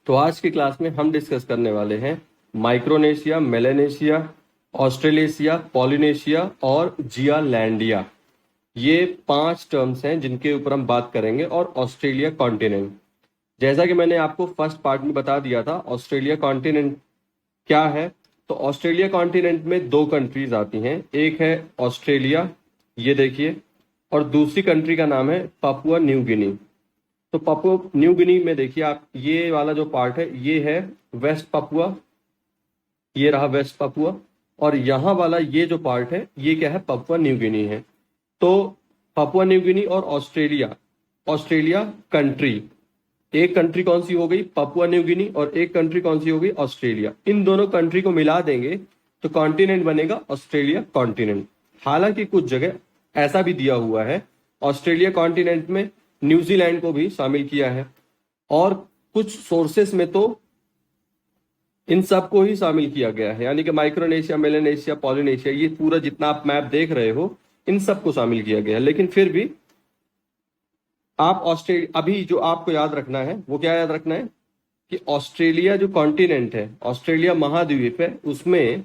तो आज की क्लास में हम डिस्कस करने वाले हैं माइक्रोनेशिया, मेलानेशिया, ऑस्ट्रेलेशिया, पॉलिनेशिया और जियालैंडिया। ये 5 टर्म्स हैं जिनके ऊपर हम बात करेंगे। और ऑस्ट्रेलिया कॉन्टिनेंट, जैसा कि मैंने आपको फर्स्ट पार्ट में बता दिया था, ऑस्ट्रेलिया कॉन्टिनेंट क्या है। तो ऑस्ट्रेलिया कॉन्टिनेंट में 2 कंट्रीज आती हैं। एक है ऑस्ट्रेलिया, ये देखिए, और दूसरी कंट्री का नाम है पापुआ न्यू गिनी। तो पापुआ न्यू गिनी में देखिए आप, ये वाला जो पार्ट है ये है वेस्ट पापुआ, ये रहा वेस्ट पापुआ। और यहाँ वाला ये जो पार्ट है ये क्या है, पापुआ न्यू गिनी है। तो पापुआ न्यू गिनी और ऑस्ट्रेलिया, ऑस्ट्रेलिया कंट्री, एक कंट्री कौन सी हो गई, पापुआ न्यू गिनी, और एक कंट्री कौन सी हो गई, ऑस्ट्रेलिया। इन दोनों कंट्री को मिला देंगे तो कॉन्टिनेंट बनेगा ऑस्ट्रेलिया कॉन्टिनेंट। हालांकि कुछ जगह ऐसा भी दिया हुआ है ऑस्ट्रेलिया कॉन्टिनेंट में न्यूजीलैंड को भी शामिल किया है, और कुछ सोर्सेस में तो इन सबको ही शामिल किया गया है। यानी कि माइक्रोनेशिया, मेलानेशिया, पॉलिनेशिया, ये पूरा जितना आप मैप देख रहे हो इन सबको शामिल किया गया है। लेकिन फिर भी आप ऑस्ट्रेलिया, अभी जो आपको याद रखना है वो क्या याद रखना है कि ऑस्ट्रेलिया जो कॉन्टिनेंट है, ऑस्ट्रेलिया महाद्वीप है, उसमें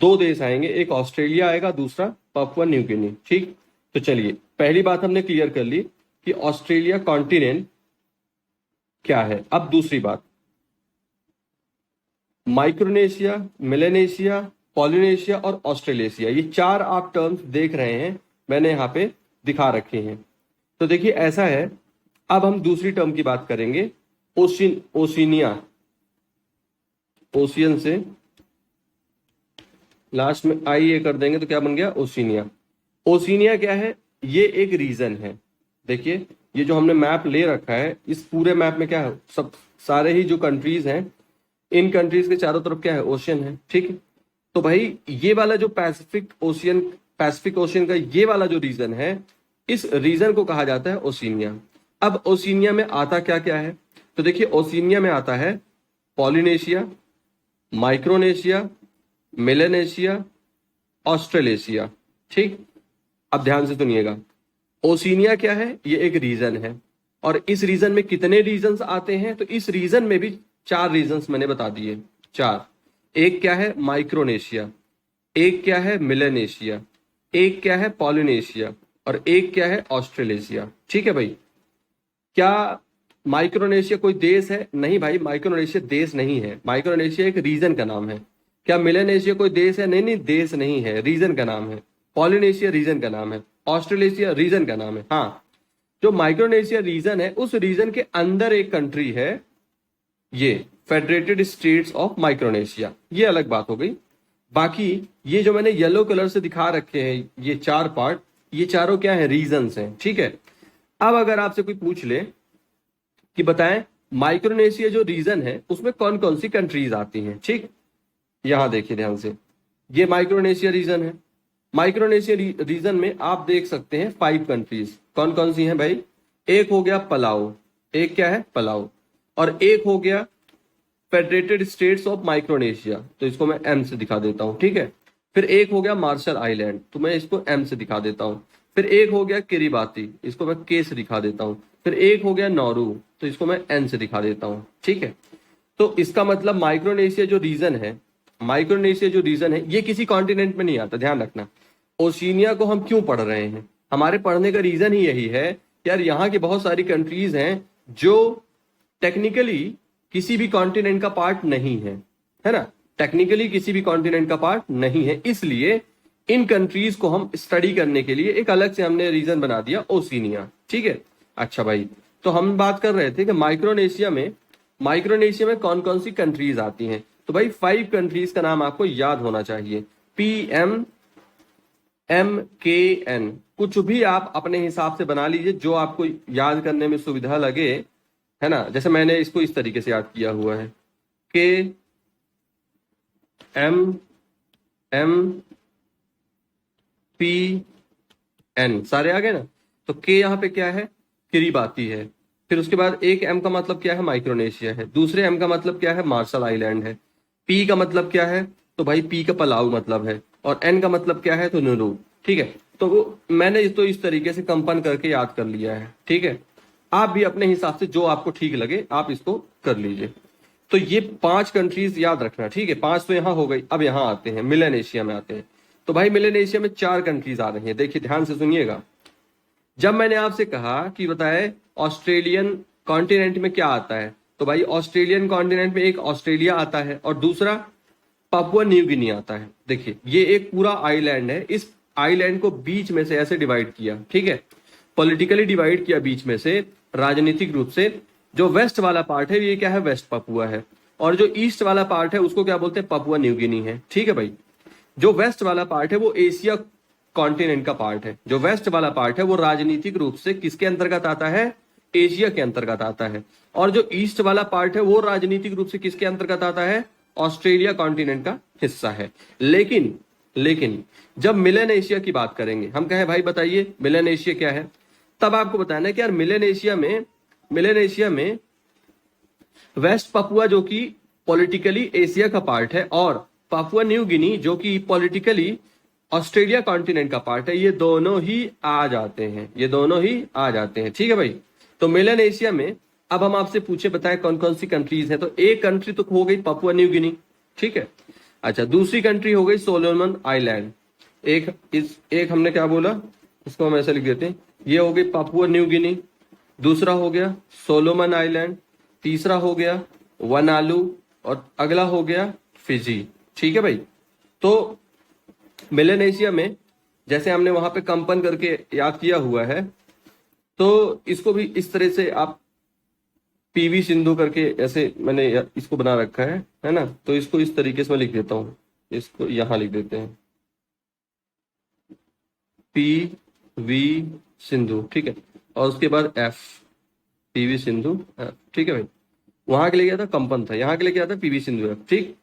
2 देश आएंगे, एक ऑस्ट्रेलिया आएगा, दूसरा पापुआ न्यू गिनी। ठीक, तो चलिए पहली बात हमने क्लियर कर ली कि ऑस्ट्रेलिया कॉन्टिनेंट क्या है। अब दूसरी बात, माइक्रोनेशिया, मेलानेशिया, पॉलिनेशिया और ऑस्ट्रेलेशिया, ये 4 आप टर्म्स देख रहे हैं, मैंने यहाँ पे दिखा रखे हैं। तो देखिए ऐसा है, अब हम दूसरी टर्म की बात करेंगे, ओशिनिया। ओशियन से लास्ट में आई ए कर देंगे तो क्या बन गया, ओशिनिया। ओशिनिया क्या है, ये एक रीजन है। देखिए ये जो हमने मैप ले रखा है, इस पूरे मैप में क्या है, सब सारे ही जो कंट्रीज हैं, इन कंट्रीज के चारों तरफ क्या है, ओशियन है। ठीक है, तो भाई ये वाला जो पैसिफिक ओशियन का ये वाला जो रीजन है, इस रीजन को कहा जाता है ओशिनिया। अब ओशिनिया में आता क्या क्या है, तो देखिए ओशिनिया में आता है पॉलिनेशिया, माइक्रोनेशिया, मेलानेशिया, ऑस्ट्रेलेशिया। ठीक, अब ध्यान से सुनिएगा, ओशिनिया क्या है, ये एक रीजन है, और इस रीजन में कितने रीजन्स आते हैं, तो इस रीजन में भी 4 रीजन्स मैंने बता दिए, 4। एक क्या है माइक्रोनेशिया, एक क्या है मेलानेशिया, एक क्या है पॉलिनेशिया, और एक क्या है ऑस्ट्रेलेशिया। ठीक है भाई, क्या माइक्रोनेशिया कोई देश है? नहीं भाई, माइक्रोनेशिया देश नहीं है, माइक्रोनेशिया एक रीजन का नाम है। क्या मेलानेशिया कोई देश है? नहीं नहीं, देश नहीं है, रीजन का नाम है। पॉलिनेशिया रीजन का नाम है, ऑस्ट्रेलेशिया रीजन का नाम है। हाँ, जो माइक्रोनेशिया रीजन है, उस रीजन के अंदर एक कंट्री है, ये फेडरेटेड स्टेट्स ऑफ माइक्रोनेशिया, ये अलग बात हो गई। बाकी ये जो मैंने येलो कलर से दिखा रखे हैं, ये 4 पार्ट, ये चारों क्या है, रीजन्स हैं। ठीक है, अब अगर आपसे कोई पूछ ले कि बताएं माइक्रोनेशिया जो रीजन है उसमें कौन कौन सी कंट्रीज आती हैं, ठीक, यहां देखिए ध्यान से, ये माइक्रोनेशिया रीजन है। माइक्रोनेशिया रीजन में आप देख सकते हैं 5 कंट्रीज, कौन कौन सी हैं भाई, एक हो गया पलाऊ, एक क्या है पलाऊ, और एक हो गया फेडरेटेड स्टेट्स ऑफ माइक्रोनेशिया, तो इसको मैं एम से दिखा देता हूं। ठीक है, फिर एक हो गया मार्शल आइलैंड, तो मैं इसको एम से दिखा देता हूं। फिर एक हो गया किरिबाती, इसको मैं के से दिखा देता हूं। फिर एक हो गया नौरू, तो इसको मैं एन से दिखा देता हूं। ठीक है, तो इसका मतलब माइक्रोनेशिया जो रीजन है, माइक्रोनेशिया जो रीजन है, ये किसी कॉन्टिनेंट में नहीं आता, ध्यान रखना। ओशिनिया को हम क्यों पढ़ रहे हैं, हमारे पढ़ने का रीजन ही यही है कि यार यहाँ की बहुत सारी कंट्रीज हैं जो टेक्निकली किसी भी कॉन्टिनेंट का पार्ट नहीं है ना, टेक्निकली किसी भी कॉन्टिनेंट का पार्ट नहीं है, इसलिए इन कंट्रीज को हम स्टडी करने के लिए एक अलग से हमने रीजन बना दिया ओशिनिया। ठीक है, अच्छा भाई, तो हम बात कर रहे थे कि माइक्रोनेशिया में कौन कौन सी कंट्रीज आती हैं। तो भाई 5 कंट्रीज का नाम आपको याद होना चाहिए, PMMKN, कुछ भी आप अपने हिसाब से बना लीजिए जो आपको याद करने में सुविधा लगे, है ना। जैसे मैंने इसको इस तरीके से याद किया हुआ है, KMMPN, सारे आ गए ना। तो के यहाँ पे क्या है, किरिबाती है। फिर उसके बाद एक एम का मतलब क्या है, माइक्रोनेशिया है। दूसरे एम का मतलब क्या है, मार्शल आइलैंड है। पी का मतलब क्या है, तो भाई पी का पलाऊ मतलब है। और एन का मतलब क्या है, तो नुरू। ठीक है, तो वो मैंने तो इस तरीके से कंपन करके याद कर लिया है। ठीक है, आप भी अपने हिसाब से जो आपको ठीक लगे आप इसको कर लीजिए। तो ये 5 कंट्रीज याद रखना, ठीक है। 5 तो यहां हो गई। अब यहां आते हैं, मिलेनेशिया में आते हैं। तो भाई मिलेनेशिया में 4 कंट्रीज आ रही हैं, देखिए ध्यान से सुनिएगा। जब मैंने आपसे कहा कि बताए ऑस्ट्रेलियन कॉन्टिनेंट में क्या आता है, तो भाई ऑस्ट्रेलियन कॉन्टिनेंट में एक ऑस्ट्रेलिया आता है और दूसरा पापुआ न्यू गिनी आता है। देखिए ये एक पूरा आइलैंड है, इस आइलैंड को बीच में से ऐसे डिवाइड किया, ठीक है, पॉलिटिकली डिवाइड किया बीच में से, राजनीतिक रूप से। जो वेस्ट वाला पार्ट है ये क्या है, वेस्ट पापुआ है, और जो ईस्ट वाला पार्ट है उसको क्या बोलते हैं, पापुआ न्यू गिनी है, ठीक है भाई। जो वेस्ट वाला पार्ट है वो एशिया कॉन्टिनेंट का पार्ट है। जो वेस्ट वाला पार्ट है वो राजनीतिक रूप से किसके अंतर्गत आता है, एशिया के अंतर्गत आता है। और जो ईस्ट वाला पार्ट है वो राजनीतिक रूप से किसके अंतर्गत आता है, ऑस्ट्रेलिया कॉन्टिनेंट का हिस्सा है। लेकिन जब मिलेनेशिया की बात करेंगे, हम कहें भाई बताइए मिलेनेशिया क्या है, तब आपको बताना है कि यार मिलेनेशिया में वेस्ट पपुआ जो कि पॉलिटिकली एशिया का पार्ट है, और पापुआ न्यू गिनी जो कि पॉलिटिकली ऑस्ट्रेलिया कॉन्टिनेंट का पार्ट है, ये दोनों ही आ जाते हैं, ये दोनों ही आ जाते हैं, ठीक है भाई। तो मिलेनेशिया में अब हम आपसे पूछे बताएं कौन कौन सी कंट्रीज हैं, तो एक कंट्री तो हो गई पापुआ न्यू गिनी, ठीक है। अच्छा, दूसरी कंट्री हो गई सोलोमन आइलैंड। एक हमने क्या बोला, इसको हम ऐसे लिख देते हैं, ये हो गई पापुआ न्यू गिनी, दूसरा हो गया सोलोमन आइलैंड, तीसरा हो गया वनालू, और अगला हो गया फिजी, ठीक है भाई। तो मेलेनेशिया में जैसे हमने वहां पे कंपन करके याद किया हुआ है, तो इसको भी इस तरह से आप पीवी सिंधु करके ऐसे मैंने इसको बना रखा है ना। तो इसको इस तरीके से मैं लिख देता हूं, इसको यहां लिख देते हैं पी वी सिंधु, ठीक है, और उसके बाद एफ, पीवी सिंधु, ठीक है भाई। वहां के लिए गया था कंपन था, यहाँ के लिए क्या था, पीवी सिंधु एफ, ठीक।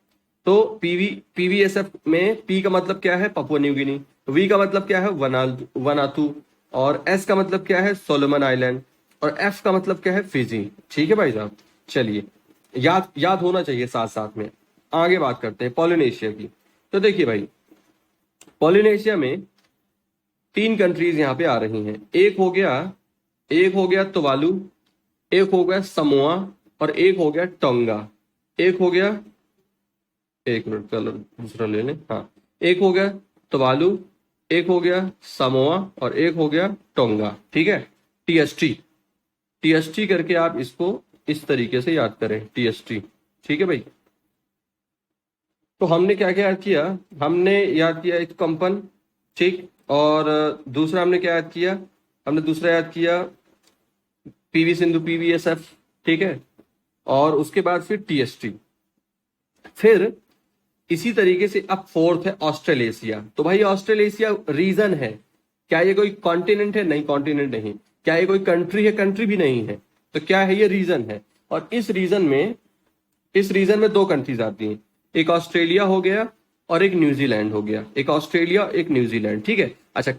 तो पीवीएसएफ में पी का मतलब क्या है, पपुआ न्यू गिनी, वी का मतलब क्या है, वनातू, और एस का मतलब क्या है, सोलोमन आइलैंड, और एफ का मतलब क्या है, फिजी, ठीक है भाई साहब। चलिए याद होना चाहिए साथ साथ में। आगे बात करते हैं पॉलिनेशिया की। तो देखिए भाई पॉलिनेशिया में 3 कंट्रीज यहां पे आ रही हैं। एक हो गया तुवालू, एक हो गया समोआ, और एक हो गया टोंगा। एक हो गया, एक मिनट कलर दूसरा ले लें, हाँ, एक हो गया तुवालू, एक हो गया समोआ, और एक हो गया टोंगा, ठीक है। टीएसटी करके आप इसको इस तरीके से याद करें, टीएसटी, ठीक है भाई। तो हमने क्या क्या याद किया, हमने याद किया एक कंपन, ठीक, और दूसरा हमने क्या याद किया, हमने दूसरा याद किया पीवी सिंधु, पीवीएसएफ, ठीक है, और उसके बाद फिर टीएसटी। फिर इसी तरीके से अब फोर्थ है ऑस्ट्रेलेशिया। तो भाई ऑस्ट्रेलेशिया रीजन है, क्या ये कोई कॉन्टिनेंट है, नहीं कॉन्टिनेंट नहीं। क्या ये कोई कंट्री है, कंट्री भी नहीं है। तो क्या है, ये रीजन है। और इस रीजन में 2 कंट्रीज आती हैं, एक ऑस्ट्रेलिया हो गया और एक न्यूजीलैंड हो गया, एक ऑस्ट्रेलिया एक न्यूजीलैंड, ठीक है। अच्छा,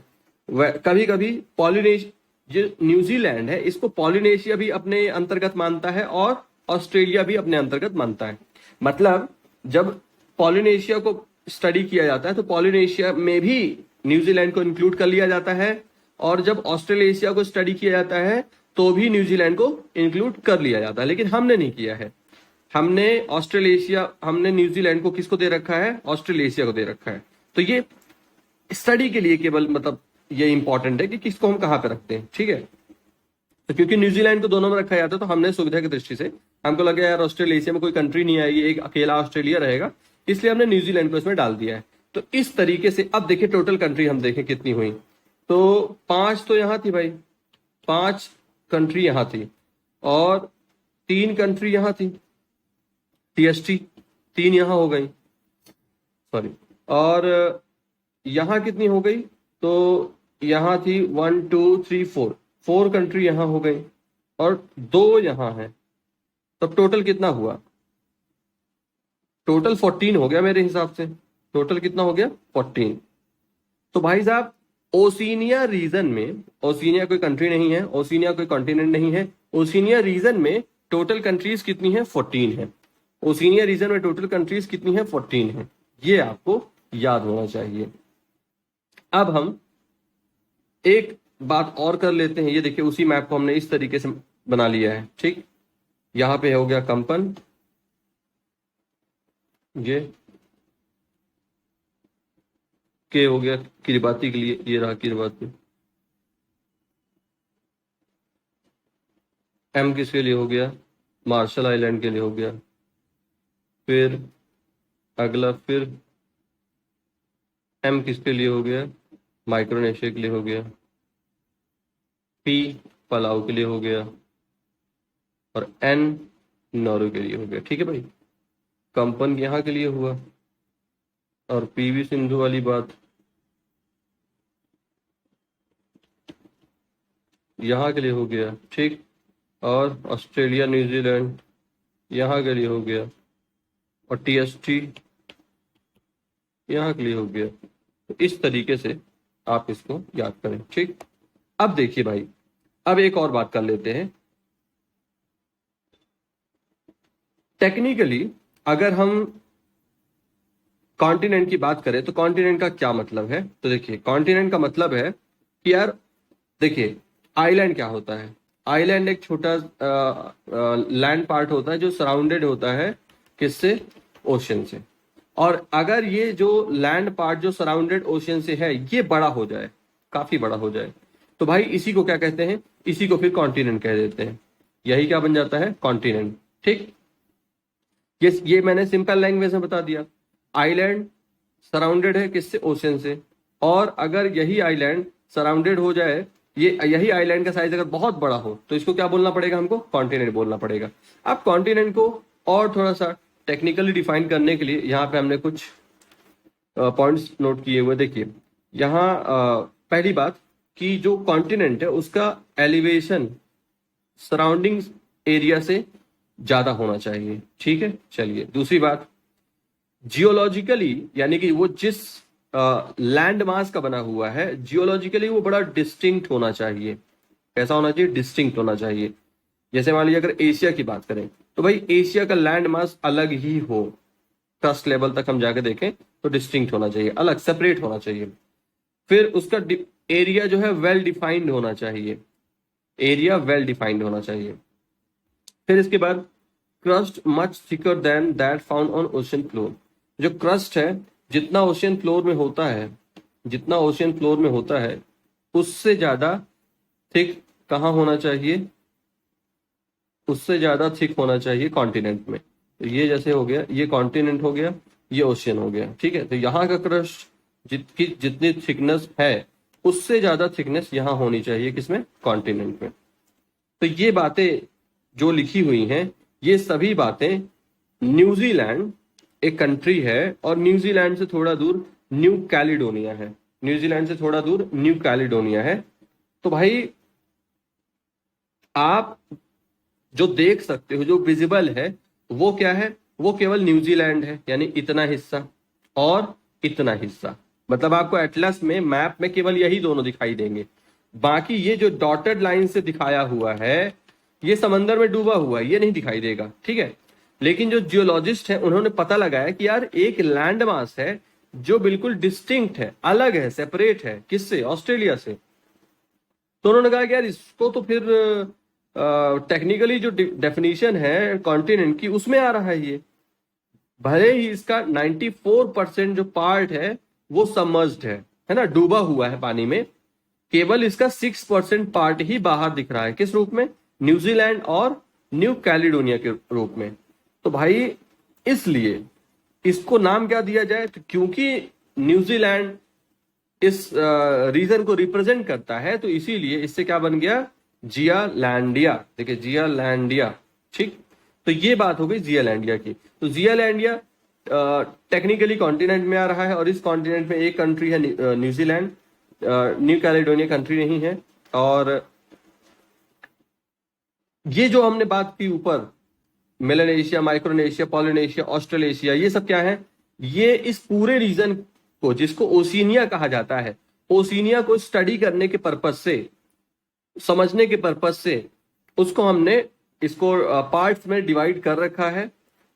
कभी कभी पॉलिनेशिया, जो न्यूजीलैंड है इसको पॉलिनेशिया भी अपने अंतर्गत मानता है और ऑस्ट्रेलिया भी अपने अंतर्गत मानता है। मतलब जब पॉलिनेशिया को स्टडी किया जाता है तो पॉलिनेशिया में भी न्यूजीलैंड को इंक्लूड कर लिया जाता है, और जब ऑस्ट्रेलेशिया को स्टडी किया जाता है तो भी न्यूजीलैंड को इंक्लूड कर लिया जाता है। लेकिन हमने नहीं किया है, हमने न्यूजीलैंड को किसको दे रखा है, ऑस्ट्रेलेशिया को दे रखा है। तो ये स्टडी के लिए केवल मतलब ये इंपॉर्टेंट है कि किसको हम कहां पे रखते हैं, ठीक है। तो क्योंकि न्यूजीलैंड को दोनों में रखा जाता है तो हमने सुविधा की दृष्टि से हमको लगा यार ऑस्ट्रेलेशिया में कोई कंट्री नहीं आएगी, एक अकेला ऑस्ट्रेलिया रहेगा, इसलिए हमने न्यूजीलैंड को इसमें डाल दिया है। तो इस तरीके से अब देखिए टोटल कंट्री हम देखें कितनी हुई, तो 5 तो यहां थी भाई, 5 कंट्री यहां थी, और 3 कंट्री यहां थी, टीएसटी 3 यहां हो गई, सॉरी, और यहां कितनी हो गई, तो यहां थी 1 2 3 4 कंट्री यहां हो गई, और 2 यहां है। तब टोटल कितना हुआ, टोटल 14 हो गया मेरे हिसाब से। टोटल कितना हो गया, 14। तो भाई साहब ओशिनिया रीजन में, ओशिनिया कोई कंट्री नहीं है, ओशिनिया कोई कॉन्टिनेंट नहीं है, ओशिनिया रीजन में टोटल कंट्रीज कितनी है, 14 है। ओशिनिया रीजन में टोटल कंट्रीज कितनी है, 14 है। ये आपको याद होना चाहिए। अब हम एक बात और कर लेते हैं, ये देखिए उसी मैप को हमने इस तरीके से बना लिया है, ठीक। यहां पे हो गया कंपन, ये के हो गया किरिबाती के लिए, ये रहा किरिबाती। एम किसके लिए हो गया, मार्शल आइलैंड के लिए हो गया। फिर अगला, फिर एम किसके लिए हो गया, माइक्रोनेशिया के लिए हो गया। पी पलाऊ के लिए हो गया, और एन नॉर्वे के लिए हो गया। ठीक है भाई, कंपन यहाँ के लिए हुआ, और पीवी सिंधु वाली बात यहाँ के लिए हो गया। ठीक, और ऑस्ट्रेलिया न्यूजीलैंड यहाँ के लिए हो गया, और टीएसटी यहाँ के लिए हो गया। तो इस तरीके से आप इसको याद करें। ठीक, अब देखिए भाई, अब एक और बात कर लेते हैं। टेक्निकली अगर हम कॉन्टिनेंट की बात करें तो कॉन्टिनेंट का क्या मतलब है, तो देखिए कॉन्टिनेंट का मतलब है कि यार देखिए, आइलैंड क्या होता है, आइलैंड एक छोटा लैंड पार्ट होता है जो सराउंडेड होता है किससे, ओशन से। और अगर ये जो लैंड पार्ट जो सराउंडेड ओशन से है ये बड़ा हो जाए, काफी बड़ा हो जाए, तो भाई इसी को क्या कहते हैं, इसी को फिर कॉन्टिनेंट कह देते हैं। यही क्या बन जाता है, कॉन्टिनेंट। ठीक, ये मैंने सिंपल लैंग्वेज में बता दिया। आइलैंड सराउंडेड है किससे, ओशन से। और अगर यही आइलैंड सराउंडेड हो जाए, यही आइलैंड का साइज अगर बहुत बड़ा हो, तो इसको क्या बोलना पड़ेगा, हमको कॉन्टिनेंट बोलना पड़ेगा। अब कॉन्टिनेंट को और थोड़ा सा टेक्निकली डिफाइन करने के लिए यहाँ पे हमने कुछ पॉइंट्स नोट किए हुए। देखिए यहाँ पहली बात कि जो कॉन्टिनेंट है उसका एलिवेशन सराउंडिंग एरिया से ज्यादा होना चाहिए। ठीक है, चलिए दूसरी बात, जियोलॉजिकली यानी कि वो जिस लैंड मास का बना हुआ है, जियोलॉजिकली वो बड़ा डिस्टिंक्ट होना चाहिए। कैसा होना चाहिए, डिस्टिंक्ट होना चाहिए। जैसे मान लीजिए अगर एशिया की बात करें तो भाई एशिया का लैंड मास अलग ही हो, ट्रस्ट लेवल तक हम जाके देखें तो डिस्टिंक्ट होना चाहिए, अलग सेपरेट होना चाहिए। फिर उसका एरिया जो है वेल डिफाइंड होना चाहिए, एरिया वेल डिफाइंड होना चाहिए। फिर इसके बाद crust much thicker than that found on ocean floor. जो क्रस्ट है जितना ओशियन फ्लोर में होता है, जितना ओशियन फ्लोर में होता है उससे ज्यादा थिक कहाँ होना चाहिए, उससे ज्यादा थिक होना चाहिए कॉन्टिनेंट में। तो ये जैसे हो गया, ये कॉन्टिनेंट हो गया, ये ओशियन हो गया। ठीक है, तो यहाँ का क्रस्ट जितनी थिकनेस है उससे ज्यादा थिकनेस यहाँ होनी चाहिए किसमें, कॉन्टिनेंट में। तो ये बातें जो लिखी हुई हैं ये सभी बातें, न्यूजीलैंड एक कंट्री है और न्यूजीलैंड से थोड़ा दूर न्यू कैलिडोनिया है, न्यूजीलैंड से थोड़ा दूर न्यू कैलिडोनिया है। तो भाई आप जो देख सकते हो, जो विजिबल है वो क्या है, वो केवल न्यूजीलैंड है, यानी इतना हिस्सा और इतना हिस्सा। मतलब आपको एटलस में, मैप में केवल यही दोनों दिखाई देंगे। बाकी ये जो डॉटेड लाइन से दिखाया हुआ है ये समंदर में डूबा हुआ है, ये नहीं दिखाई देगा। ठीक है, लेकिन जो जियोलॉजिस्ट है उन्होंने पता लगाया कि यार एक लैंड मास है जो बिल्कुल डिस्टिंक्ट है, अलग है, सेपरेट है किससे, ऑस्ट्रेलिया से। तो उन्होंने कहा कि यार इसको तो फिर टेक्निकली जो डेफिनेशन है कॉन्टिनेंट की उसमें आ रहा है ये। भले ही इसका 94% जो पार्ट है वो सबमर्ज्ड है ना, डूबा हुआ है पानी में, केवल इसका 6% पार्ट ही बाहर दिख रहा है। किस रूप में, न्यूजीलैंड और न्यू कैलिडोनिया के रूप में। तो भाई इसलिए इसको नाम क्या दिया जाए, तो क्योंकि न्यूजीलैंड इस रीजन को रिप्रेजेंट करता है तो इसीलिए इससे क्या बन गया, जियालैंडिया। देखिए जियालैंडिया। ठीक, तो ये बात हो गई जियालैंडिया की। तो जियालैंडिया टेक्निकली कॉन्टिनेंट में आ रहा है और इस कॉन्टिनेंट में एक कंट्री है न्यूजीलैंड, न्यू कैलेडोनिया कंट्री नहीं है। और ये जो हमने बात की ऊपर, मेलानेशिया, माइक्रोनेशिया, पॉलिनेशिया, ऑस्ट्रेलेशिया, ये सब क्या है, ये इस पूरे रीजन को जिसको ओशिनिया कहा जाता है, ओशिनिया को स्टडी करने के पर्पज से, समझने के पर्पज से उसको हमने इसको पार्ट्स में डिवाइड कर रखा है।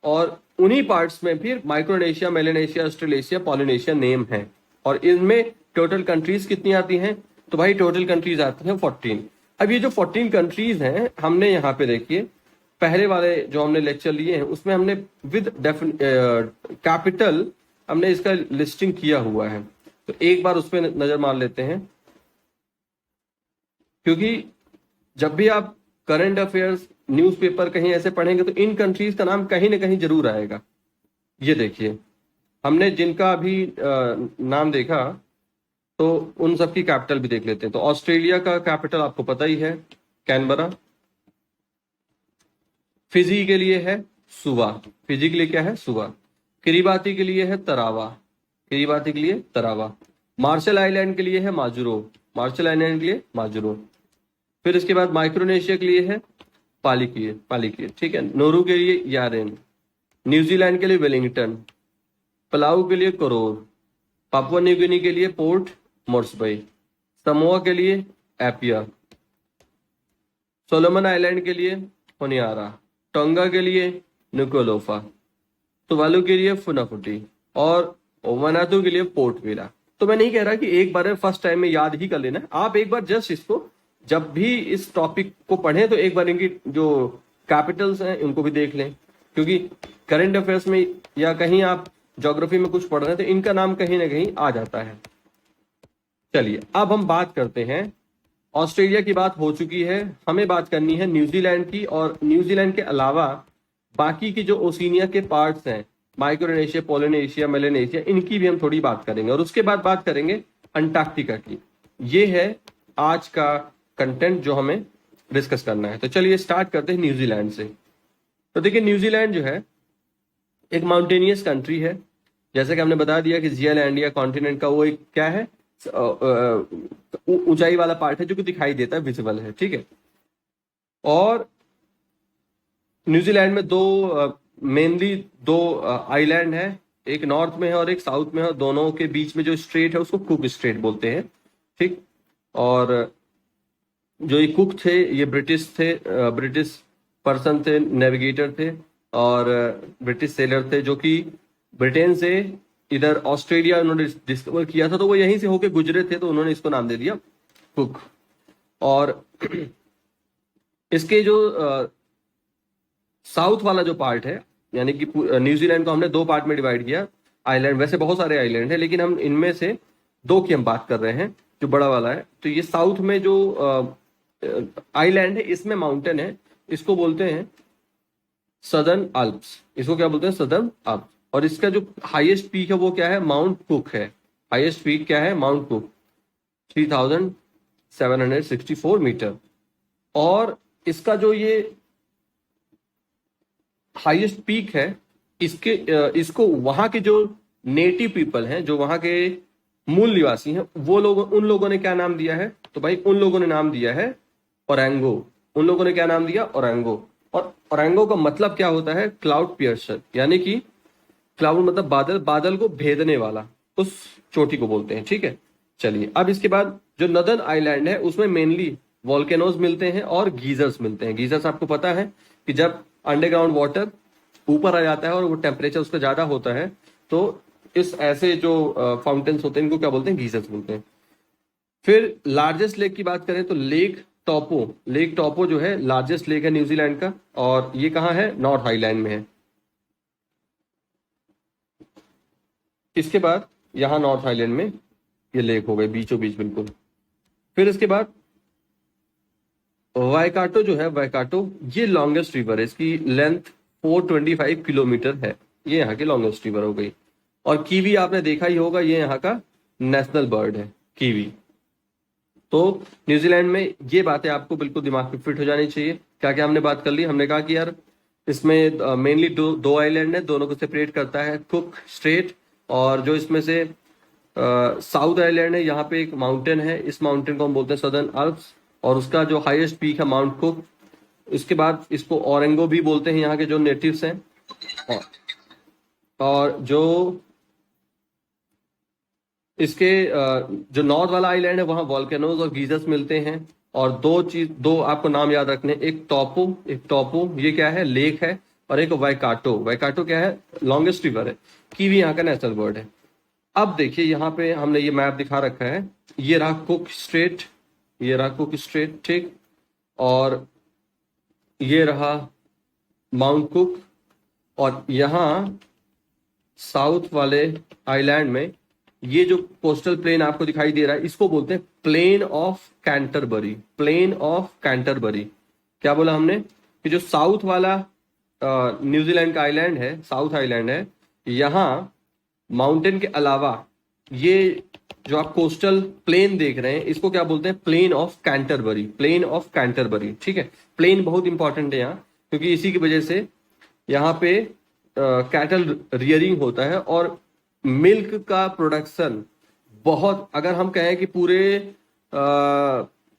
और उन्हीं पार्ट्स में फिर Micronesia, Melanesia, Australasia, Polynesia name है। और इनमें टोटल कंट्रीज कितनी आती हैं, तो भाई टोटल कंट्रीज आती हैं 14। अब ये जो 14 कंट्रीज हैं हमने यहाँ पे देखिए पहले वाले जो हमने लेक्चर लिए हैं उसमें हमने विद कैपिटल हमने इसका लिस्टिंग किया हुआ है, तो एक बार उस पर नजर मार लेते हैं। क्योंकि जब भी आप करंट अफेयर्स न्यूज़पेपर कहीं ऐसे पढ़ेंगे तो इन कंट्रीज का नाम कहीं ना कहीं जरूर आएगा। ये देखिए, हमने जिनका अभी नाम देखा तो उन सब की कैपिटल भी देख लेते हैं। तो ऑस्ट्रेलिया का कैपिटल आपको पता ही है, कैनबरा। फिजी के लिए है सुवा, फिजी के लिए क्या है, सुवा। किरीबाती के लिए है तरावा, किरीबाती के लिए तरावा। मार्शल आइलैंड के लिए है माजुरो, मार्शल आइलैंड के लिए माजुरो। फिर इसके बाद माइक्रोनेशिया के लिए है पालिकिए, पालिकिए, ठीक है। नोरू के लिए यारेन, न्यूजीलैंड के लिए वेलिंगटन, पलाऊ के लिए करोर, पापुआ न्यू गिनी के लिए पोर्ट मोर्सबई, समोआ के लिए एपिया, सोलोमन आइलैंड के लिए होनियारा, टोंगा के लिए नुकोलोफा, तुवालू के लिए फुनाफुटी और ओमानातू के लिए पोर्ट विला। तो मैं नहीं कह रहा कि एक बार में फर्स्ट टाइम में याद ही कर लेना है, आप एक बार जस्ट इसको जब भी इस टॉपिक को पढ़ें तो एक बार इनकी जो कैपिटल्स हैं इनको भी देख लें, क्योंकि करंट अफेयर्स में या कहीं आप ज्योग्राफी में कुछ पढ़ रहे हैं तो इनका नाम कहीं ना कहीं आ जाता है। चलिए अब हम बात करते हैं, ऑस्ट्रेलिया की बात हो चुकी है, हमें बात करनी है न्यूजीलैंड की। और न्यूजीलैंड के अलावा बाकी की जो ओशिनिया के पार्ट्स हैं, माइक्रोनेशिया, पोलिनेशिया, मेलेनेशिया, इनकी भी हम थोड़ी बात करेंगे। और उसके बाद बात करेंगे अंटार्कटिका की। ये है आज का कंटेंट जो हमें डिस्कस करना है। तो चलिए स्टार्ट करते हैं न्यूजीलैंड से। तो देखिए, न्यूजीलैंड जो है एक माउंटेनियस कंट्री है। जैसे कि हमने बता दिया कि जियालैंड या कॉन्टिनेंट का वो एक क्या है, ऊंचाई वाला पार्ट है जो कि दिखाई देता है, विजिबल है, ठीक है। और न्यूजीलैंड में मेनली दो आइलैंड है, एक नॉर्थ में है और एक साउथ में है। दोनों के बीच में जो स्ट्रेट है उसको कुक स्ट्रेट बोलते हैं, ठीक। और जो ये कुक थे ये ब्रिटिश थे, ब्रिटिश पर्सन थे, नेविगेटर थे और ब्रिटिश सेलर थे, जो कि ब्रिटेन से इधर ऑस्ट्रेलिया उन्होंने डिस्कवर किया था। तो वो यहीं से होके गुजरे थे, तो उन्होंने इसको नाम दे दिया कुक। और इसके जो साउथ वाला जो पार्ट है, यानी कि न्यूजीलैंड को हमने दो पार्ट में डिवाइड किया आइलैंड। वैसे बहुत सारे आइलैंड है लेकिन हम इनमें से दो की हम बात कर रहे हैं, जो बड़ा वाला है। तो ये साउथ में जो आइलैंड है इसमें माउंटेन है, इसको बोलते हैं सदर्न अल्प्स। इसको क्या बोलते हैं, सदर्न अल्प्स। और इसका जो हाईएस्ट पीक है वो क्या है, माउंट कुक है। हाईएस्ट पीक क्या है, माउंट कुक, 3764 मीटर। और इसका जो ये हाईएस्ट पीक है, इसको वहां के जो नेटिव पीपल हैं, जो वहां के मूल निवासी हैं, वो लोग, उन लोगों ने क्या नाम दिया है, तो भाई उन लोगों ने नाम दिया है ओरंगो। उन लोगों ने क्या नाम दिया, ओरंगो। और ओरंगो का मतलब क्या होता है, क्लाउड पियर्सर, यानी कि क्लाउड मतलब बादल, बादल को भेदने वाला, उस चोटी को बोलते हैं, ठीक है। चलिए अब इसके बाद जो नदर्न आइलैंड है उसमें मेनली वॉल्केनोज मिलते हैं और गीजर्स मिलते हैं। गीजर्स आपको पता है कि जब अंडरग्राउंड वाटर ऊपर आ जाता है और वो टेम्परेचर उसका ज्यादा होता है तो इस ऐसे जो फाउंटेन्स होते हैं इनको क्या बोलते हैं, गीजर्स बोलते हैं। फिर लार्जेस्ट लेक की बात करें तो लेक टॉपो, लेक टॉपो जो है लार्जेस्ट लेक है न्यूजीलैंड का, और ये कहाँ है, नॉर्थ आइलैंड में है। इसके बाद यहाँ नॉर्थ आइलैंड में ये लेक हो गए बीचों बीच बिल्कुल। फिर इसके बाद वाइकाटो जो है, वाइकाटो ये लॉन्गेस्ट रिवर है, इसकी लेंथ 425 किलोमीटर है, ये यहाँ की लॉन्गेस्ट रिवर हो गई। और कीवी आपने देखा ही होगा, ये यहाँ का नेशनल बर्ड है, कीवी। तो न्यूजीलैंड में ये बातें आपको बिल्कुल दिमाग में फिट हो जानी चाहिए। क्या क्या हमने बात कर ली, हमने कहा कि यार इसमें मेनली दो आइलैंड है, दोनों को सेपरेट करता है कुक स्ट्रेट। और जो इसमें से साउथ आइलैंड है, यहाँ पे एक माउंटेन है, इस माउंटेन को हम बोलते हैं सदर्न अल्प्स, और उसका जो हाईएस्ट पीक है माउंट कुक। इसके बाद इसको ओरेंगो भी बोलते हैं यहाँ के जो नेटिव्स हैं। और जो इसके जो नॉर्थ वाला आइलैंड है वहां वॉल्केनोज और गीजर्स मिलते हैं। और दो आपको नाम याद रखने, एक टॉपो ये क्या है, लेक है, और एक वाइकाटो, वाइकाटो क्या है, लॉन्गेस्ट रिवर है। कीवी यहाँ का नेशनल बर्ड है। अब देखिए यहाँ पे हमने ये मैप दिखा रखा है, ये रहा कुक स्ट्रेट, ये रहा कुक स्ट्रेट, ठीक। और ये रहा माउंट कुक, और यहाँ साउथ वाले आइलैंड में ये जो कोस्टल प्लेन आपको दिखाई दे रहा है इसको बोलते हैं plane of Canterbury. Plane of Canterbury, क्या बोला हमने कि जो साउथ वाला न्यूजीलैंड का आइलैंड है, साउथ आइलैंड है, यहाँ माउंटेन के अलावा ये जो आप कोस्टल प्लेन देख रहे हैं इसको क्या बोलते हैं, plane of Canterbury. Plane of Canterbury, ठीक है। प्लेन बहुत इंपॉर्टेंट है यहाँ, क्योंकि इसी की वजह से यहाँ पे कैटल रियरिंग होता है और मिल्क का प्रोडक्शन बहुत, अगर हम कहें कि पूरे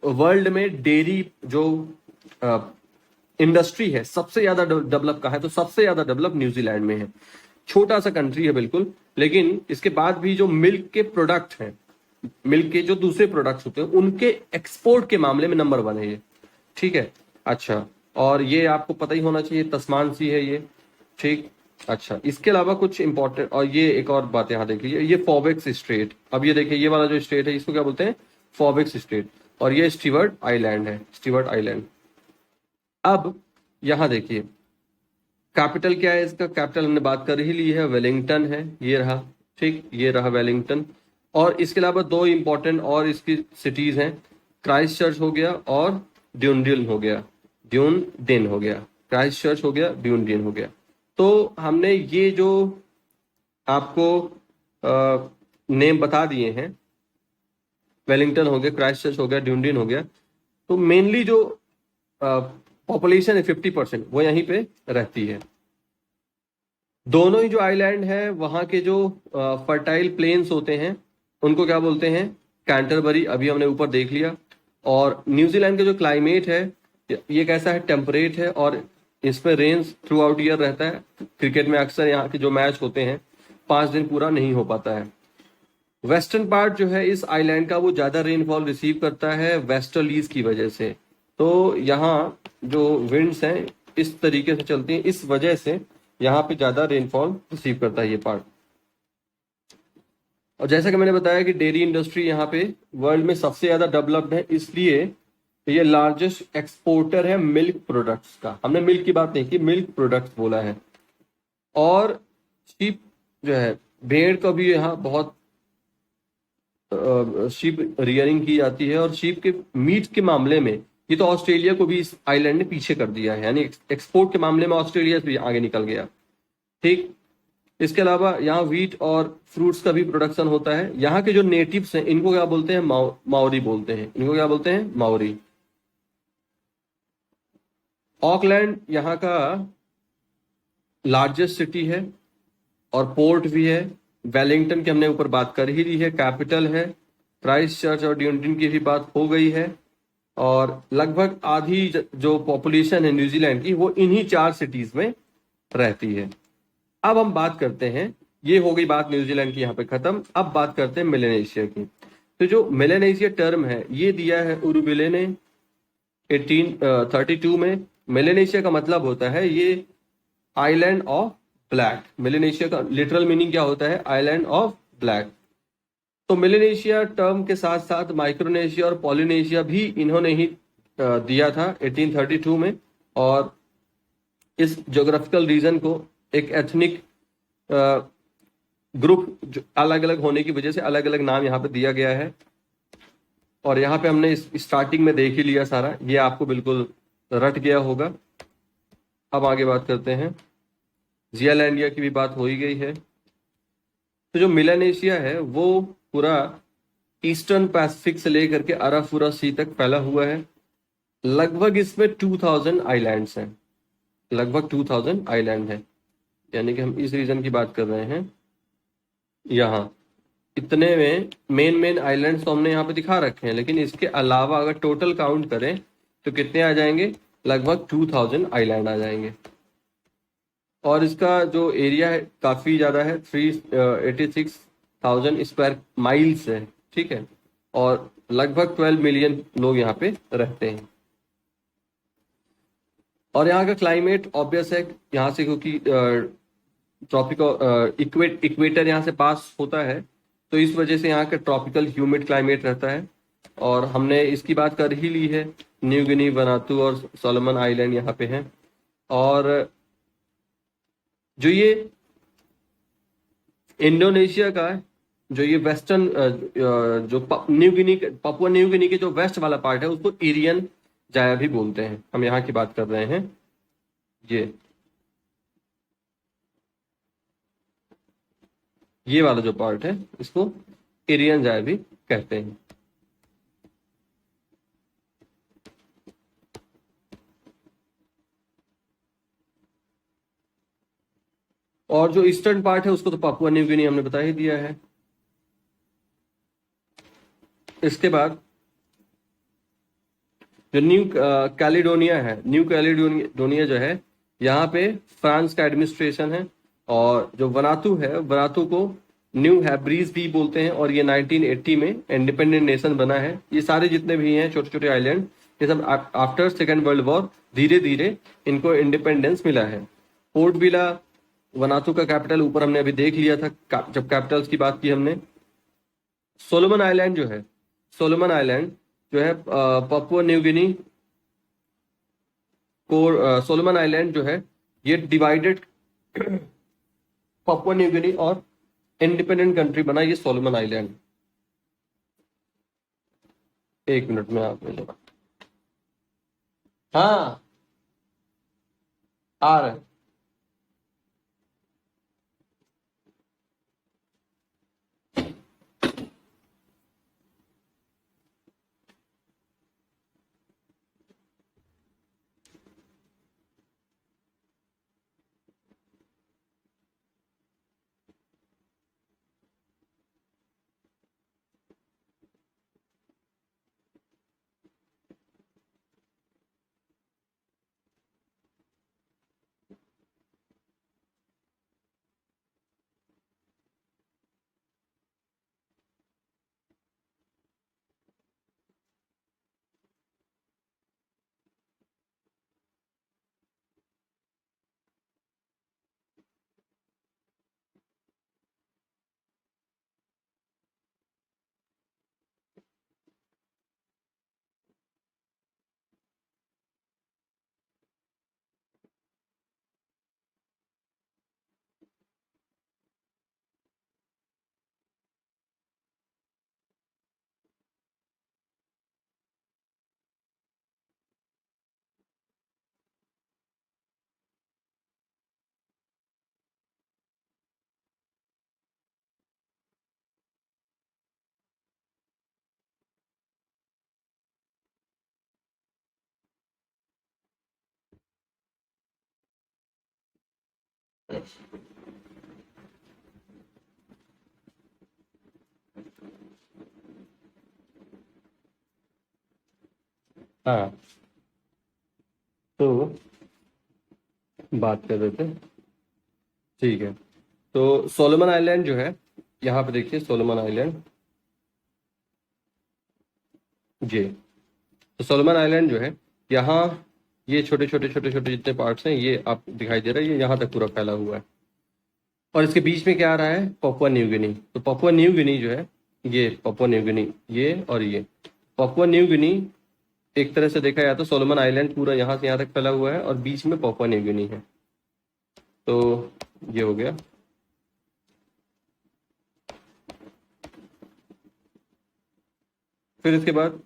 वर्ल्ड में डेयरी जो इंडस्ट्री है सबसे ज्यादा डेवलप कहाँ है, तो सबसे ज्यादा डेवलप न्यूजीलैंड में है। छोटा सा कंट्री है बिल्कुल, लेकिन इसके बाद भी जो मिल्क के प्रोडक्ट हैं, मिल्क के जो दूसरे प्रोडक्ट्स होते हैं उनके एक्सपोर्ट के मामले में नंबर 1 है ये, ठीक है। अच्छा, और ये आपको पता ही होना चाहिए, तस्मान सी है ये, ठीक। अच्छा, इसके अलावा कुछ इंपॉर्टेंट, और ये एक और बात यहाँ देखिए, ये फॉबेक्स स्ट्रेट। अब ये देखिए, ये वाला जो स्ट्रेट है इसको क्या बोलते हैं, फॉबेक्स स्ट्रेट, और ये स्टीवर्ट आइलैंड है, स्टीवर्ट आइलैंड। अब यहाँ देखिए, कैपिटल क्या है इसका, कैपिटल हमने बात कर ही ली है, वेलिंगटन है, ये रहा, ठीक, ये रहा वेलिंगटन। और इसके अलावा 2 इंपॉर्टेंट और इसकी सिटीज हैं, क्राइस्ट चर्च हो गया और ड्यूनडिन हो गया, ड्यूनडिन हो गया, क्राइस्ट चर्च हो गया, ड्यूनडिन हो गया। तो हमने ये जो आपको नेम बता दिए हैं, वेलिंगटन हो गया, क्राइस्ट चर्च हो गया, ड्यूनडिन हो गया, तो मेनली जो पॉपुलेशन है 50% वो यहीं पे रहती है। दोनों ही जो आइलैंड है वहां के जो फर्टाइल प्लेन्स होते हैं उनको क्या बोलते हैं, कैंटरबरी, अभी हमने ऊपर देख लिया। और न्यूजीलैंड का जो क्लाइमेट है ये कैसा है, टेम्परेट है, और इसमें रेंज थ्रू आउट ईयर रहता है। क्रिकेट में अक्सर यहाँ के जो मैच होते हैं 5 दिन पूरा नहीं हो पाता है। वेस्टर्न पार्ट जो है इस आइलैंड का वो ज्यादा रेनफॉल रिसीव करता है वेस्टर्लीज की वजह से। तो यहाँ जो विंड्स हैं इस तरीके से चलती हैं, इस वजह से यहाँ पे ज्यादा रेनफॉल रिसीव करता है ये पार्ट। और जैसा कि मैंने बताया कि डेयरी इंडस्ट्री यहाँ पे वर्ल्ड में सबसे ज्यादा डेवलप्ड है, इसलिए ये लार्जेस्ट एक्सपोर्टर है मिल्क प्रोडक्ट्स का। हमने मिल्क की बात नहीं की, मिल्क प्रोडक्ट्स बोला है। और शीप जो है, भेड़ का भी यहाँ बहुत शीप रियरिंग की जाती है, और शीप के मीट के मामले में ये तो ऑस्ट्रेलिया को भी इस आइलैंड ने पीछे कर दिया है, यानी एक्सपोर्ट के मामले में ऑस्ट्रेलिया से भी आगे निकल गया, ठीक। इसके अलावा यहाँ व्हीट और फ्रूट्स का भी प्रोडक्शन होता है। यहाँ के जो नेटिव्स हैं इनको क्या बोलते हैं, माओरी बोलते हैं, इनको क्या बोलते हैं, माओरी। ऑकलैंड यहाँ का लार्जेस्ट सिटी है और पोर्ट भी है। वेलिंगटन की हमने ऊपर बात कर ही ली है, कैपिटल है। क्राइस्ट चर्च और ड्यूनडिन की भी बात हो गई है। और लगभग आधी जो पॉपुलेशन है न्यूजीलैंड की वो इन्हीं 4 सिटीज में रहती है। अब हम बात करते हैं, ये हो गई बात न्यूजीलैंड की यहाँ पे खत्म। अब बात करते हैं मेलेनेशिया की। तो जो मेलेनेशिया टर्म है ये दिया है उरुबिले ने 1832 में। मेलेनेशिया का मतलब होता है ये आइलैंड ऑफ ब्लैक। मेलेनेशिया का लिटरल मीनिंग क्या होता है, आइलैंड ऑफ ब्लैक। तो मेलेनेशिया टर्म के साथ साथ माइक्रोनेशिया और पॉलिनेशिया भी इन्होंने ही दिया था 1832 में। और इस ज्योग्राफिकल रीजन को एक एथनिक ग्रुप अलग अलग होने की वजह से अलग अलग नाम यहाँ पे दिया गया है। और यहाँ पे हमने स्टार्टिंग में देख ही लिया सारा, ये आपको बिल्कुल रट गया होगा। अब आगे बात करते हैं, जियालैंडिया की भी बात हो ही गई है। तो जो मेलानेशिया है वो पूरा ईस्टर्न पैसिफिक से लेकर के अराफुरा सी तक फैला हुआ है। लगभग इसमें 2000 आइलैंड्स हैं, लगभग 2000 आइलैंड हैं, यानी कि हम इस रीजन की बात कर रहे हैं। यहाँ इतने में मेन आइलैंड्स तो हमने यहाँ पे दिखा रखे हैं, लेकिन इसके अलावा अगर टोटल काउंट करें तो कितने आ जाएंगे, लगभग 2000 आइलैंड आ जाएंगे। और इसका जो एरिया है काफी ज्यादा है, 386,000 स्क्वायर माइल्स है, ठीक है। और लगभग 12 मिलियन लोग यहाँ पे रहते हैं। और यहाँ का क्लाइमेट ऑब्वियस है, यहाँ से क्योंकि ट्रॉपिकल इक्वेटर यहाँ से पास होता है, तो इस वजह से यहाँ का ट्रॉपिकल ह्यूमिड क्लाइमेट रहता है। और हमने इसकी बात कर ही ली है, न्यू गिनी, वनातू और सोलोमन आइलैंड यहाँ पे हैं। और जो ये इंडोनेशिया का, जो ये वेस्टर्न जो New Guinea, Papua New Guinea के जो वेस्ट वाला पार्ट है उसको इरियन जाया भी बोलते हैं। हम यहाँ की बात कर रहे हैं। ये वाला जो पार्ट है इसको इरियन जाया भी कहते हैं। और जो ईस्टर्न पार्ट है उसको तो पापुआ न्यू गिनी हमने बता ही दिया है। इसके बाद जो न्यू कैलिडोनिया है, न्यू कैलिडोनिया जो है, यहाँ पे फ्रांस का एडमिनिस्ट्रेशन है। और जो वनातु है, वनातु को न्यू हैब्रीज भी बोलते हैं, और ये 1980 में इंडिपेंडेंट नेशन बना है। ये सारे जितने भी हैं छोटे छोटे आइलैंड, ये सब आफ्टर सेकेंड वर्ल्ड वॉर धीरे धीरे इनको इंडिपेंडेंस मिला है। पोर्ट विला वनातु का कैपिटल ऊपर हमने अभी देख लिया था जब कैपिटल्स की बात की हमने। सोलोमन आइलैंड जो है, सोलोमन आइलैंड जो है पापुआ न्यू गिनी को, सोलोमन आइलैंड जो है ये डिवाइडेड पापुआ न्यू गिनी और इंडिपेंडेंट कंट्री बना ये सोलोमन आइलैंड। एक मिनट में आप मिलेगा। हाँ आ रहे हैं। हाँ तो बात कर रहे थे, ठीक है। तो सोलोमन आइलैंड जो है, यहाँ पे देखिए सोलोमन आइलैंड, जी। तो सोलोमन आइलैंड जो है, यहाँ ये छोटे छोटे छोटे छोटे जितने पार्ट्स हैं ये आप दिखाई दे रहा है, ये यहाँ तक पूरा फैला हुआ है। और इसके बीच में क्या आ रहा है, पापुआ न्यू गिनी। तो पापुआ न्यू गिनी जो है, ये पापुआ न्यू गिनी, ये और ये पापुआ न्यू गिनी एक तरह से देखा जाए तो सोलोमन आइलैंड पूरा यहाँ से यहाँ तक फैला हुआ है और बीच में पापुआ न्यू गिनी है। तो ये हो गया। फिर इसके बाद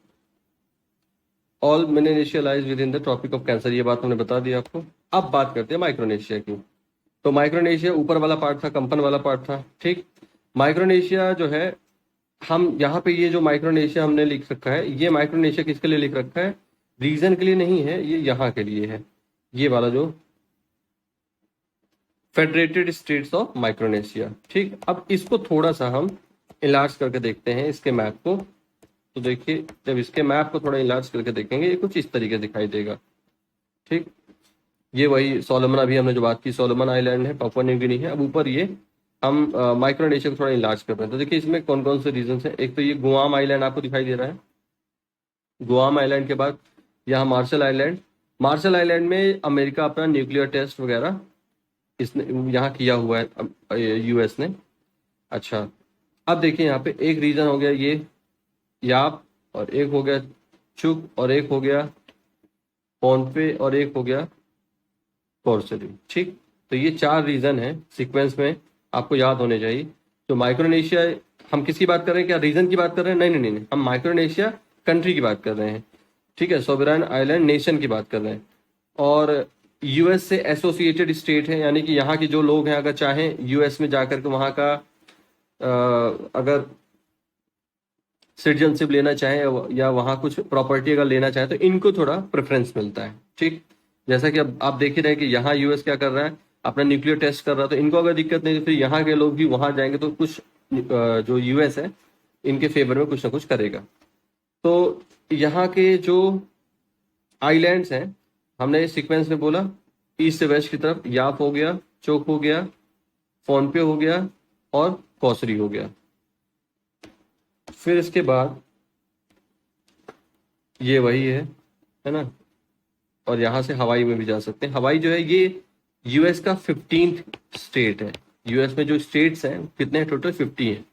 all Melanesia lies within the Tropic of Cancer, ये बात हमने बता दी आपको। अब बात करते हैं माइक्रोनेशिया की। तो माइक्रोनेशिया ऊपर वाला पार्ट था, कंपन वाला पार्ट था, ठीक। माइक्रोनेशिया जो है, हम यहाँ पे ये जो माइक्रोनेशिया हमने लिख रखा है, ये माइक्रोनेशिया किसके लिए लिख रखा है, रीजन के लिए नहीं है, ये यहाँ के लिए है। ये वाला जो फेडरेटेड स्टेट्स ऑफ माइक्रोनेशिया, ठीक। अब इसको थोड़ा सा हम इलाज करके देखते हैं इसके मैप को। तो देखिए, जब इसके मैप को थोड़ा इलाज करके देखेंगे, ये कुछ इस तरीके दिखाई देगा, ठीक। ये वही सोलोमन, अभी हमने जो बात की सोलोमन आइलैंड है, पापुआ न्यू गिनी है। अब ऊपर ये हम माइक्रोनेशिया को थोड़ा इलाज कर रहे हैं। तो देखिए इसमें कौन कौन से रीजन है। एक तो ये गुआम आइलैंड आपको दिखाई दे रहा है। गुआम आइलैंड के बाद यहाँ मार्शल आइलैंड। मार्शल आइलैंड में अमेरिका अपना न्यूक्लियर टेस्ट वगैरह इसने यहाँ किया हुआ है, यूएस ने। अच्छा, अब देखिए यहाँ पे एक रीजन हो गया ये याप, और एक हो गया चुक, और एक हो गया पोन्पे, और एक हो गया पोर्सेली, ठीक। तो ये 4 रीजन है सीक्वेंस में, आपको याद होने चाहिए। तो माइक्रोनेशिया, हम किसकी बात कर रहे हैं, क्या रीजन की बात कर रहे हैं? नहीं नहीं नहीं, हम माइक्रोनेशिया कंट्री की बात कर रहे हैं, ठीक है, सोवरेन आइलैंड नेशन की बात कर रहे हैं। और यूएस से एसोसिएटेड स्टेट है, यानी कि यहाँ के जो लोग हैं अगर चाहें यूएस में जाकर के वहाँ का अगर सिटीजनशिप लेना चाहें या वहाँ कुछ प्रॉपर्टी अगर लेना चाहे तो इनको थोड़ा प्रेफरेंस मिलता है, ठीक। जैसा कि अब आप देख ही रहे हैं कि यहाँ यूएस क्या कर रहा है, अपना न्यूक्लियर टेस्ट कर रहा है, तो इनको अगर दिक्कत नहीं तो फिर यहाँ के लोग भी वहाँ जाएंगे तो कुछ जो यूएस है इनके फेवर में कुछ ना कुछ करेगा। तो यहाँ के जो आइलैंड्स हैं, हमने सीक्वेंस में बोला ईस्ट से वेस्ट की तरफ, याप हो गया, चोक हो गया, फोनपे हो गया और कौसरी हो गया। फिर इसके बाद ये वही है ना, और यहां से हवाई में भी जा सकते हैं। हवाई जो है ये यूएस का 15th स्टेट है। यूएस में जो स्टेट्स हैं कितने हैं टोटल? 50 हैं।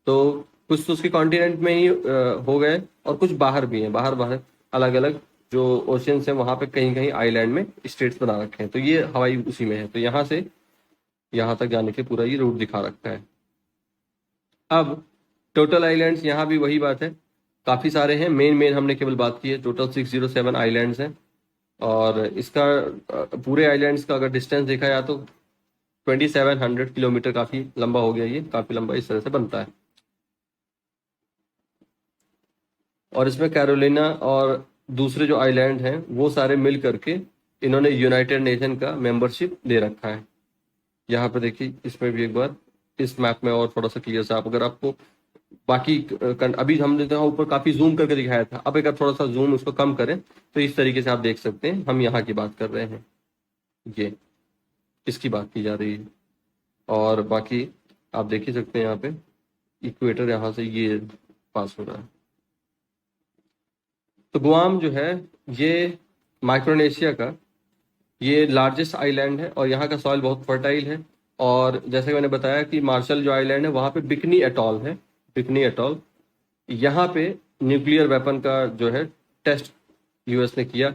तो कुछ तो उसके कॉन्टिनेंट में ही हो गए और कुछ बाहर भी हैं, बाहर बाहर अलग अलग जो ओशियंस हैं वहां पे कहीं कहीं आइलैंड में स्टेट्स बना रखे हैं। तो ये हवाई उसी में है। तो यहाँ से यहाँ तक जाने के पूरा ये रूट दिखा रखा है। अब टोटल आइलैंड्स, यहाँ भी वही बात है, काफ़ी सारे हैं। मेन मेन हमने केवल बात की है, टोटल 607 आइलैंड्स हैं। और इसका पूरे आइलैंड्स का अगर डिस्टेंस देखा जाए तो 2700 किलोमीटर, काफ़ी लंबा हो गया, ये काफ़ी लंबा इस तरह से बनता है। और इसमें कैरोलिना और दूसरे जो आइलैंड हैं वो सारे मिल करके इन्होंने यूनाइटेड नेशन का मेंबरशिप दे रखा है। यहाँ पे देखिए, इसमें भी एक बार इस मैप में और थोड़ा सा क्लियर सा, आप अगर आपको बाकी अभी हमने तो ऊपर काफी जूम करके दिखाया था, अब एक थोड़ा सा जूम उसको कम करें तो इस तरीके से आप देख सकते हैं हम यहाँ की बात कर रहे हैं, ये इसकी बात की जा रही है। और बाकी आप देख ही सकते हैं यहाँ पे इक्वेटर यहाँ से ये पास हो रहा है। तो गुआम जो है ये माइक्रोनेशिया का ये लार्जेस्ट आइलैंड है और यहाँ का सॉइल बहुत फर्टाइल है। और जैसे कि मैंने बताया कि मार्शल जो आइलैंड है वहाँ पे बिकनी एटॉल है, बिकनी एटॉल। यहाँ पे न्यूक्लियर वेपन का जो है टेस्ट यूएस ने किया।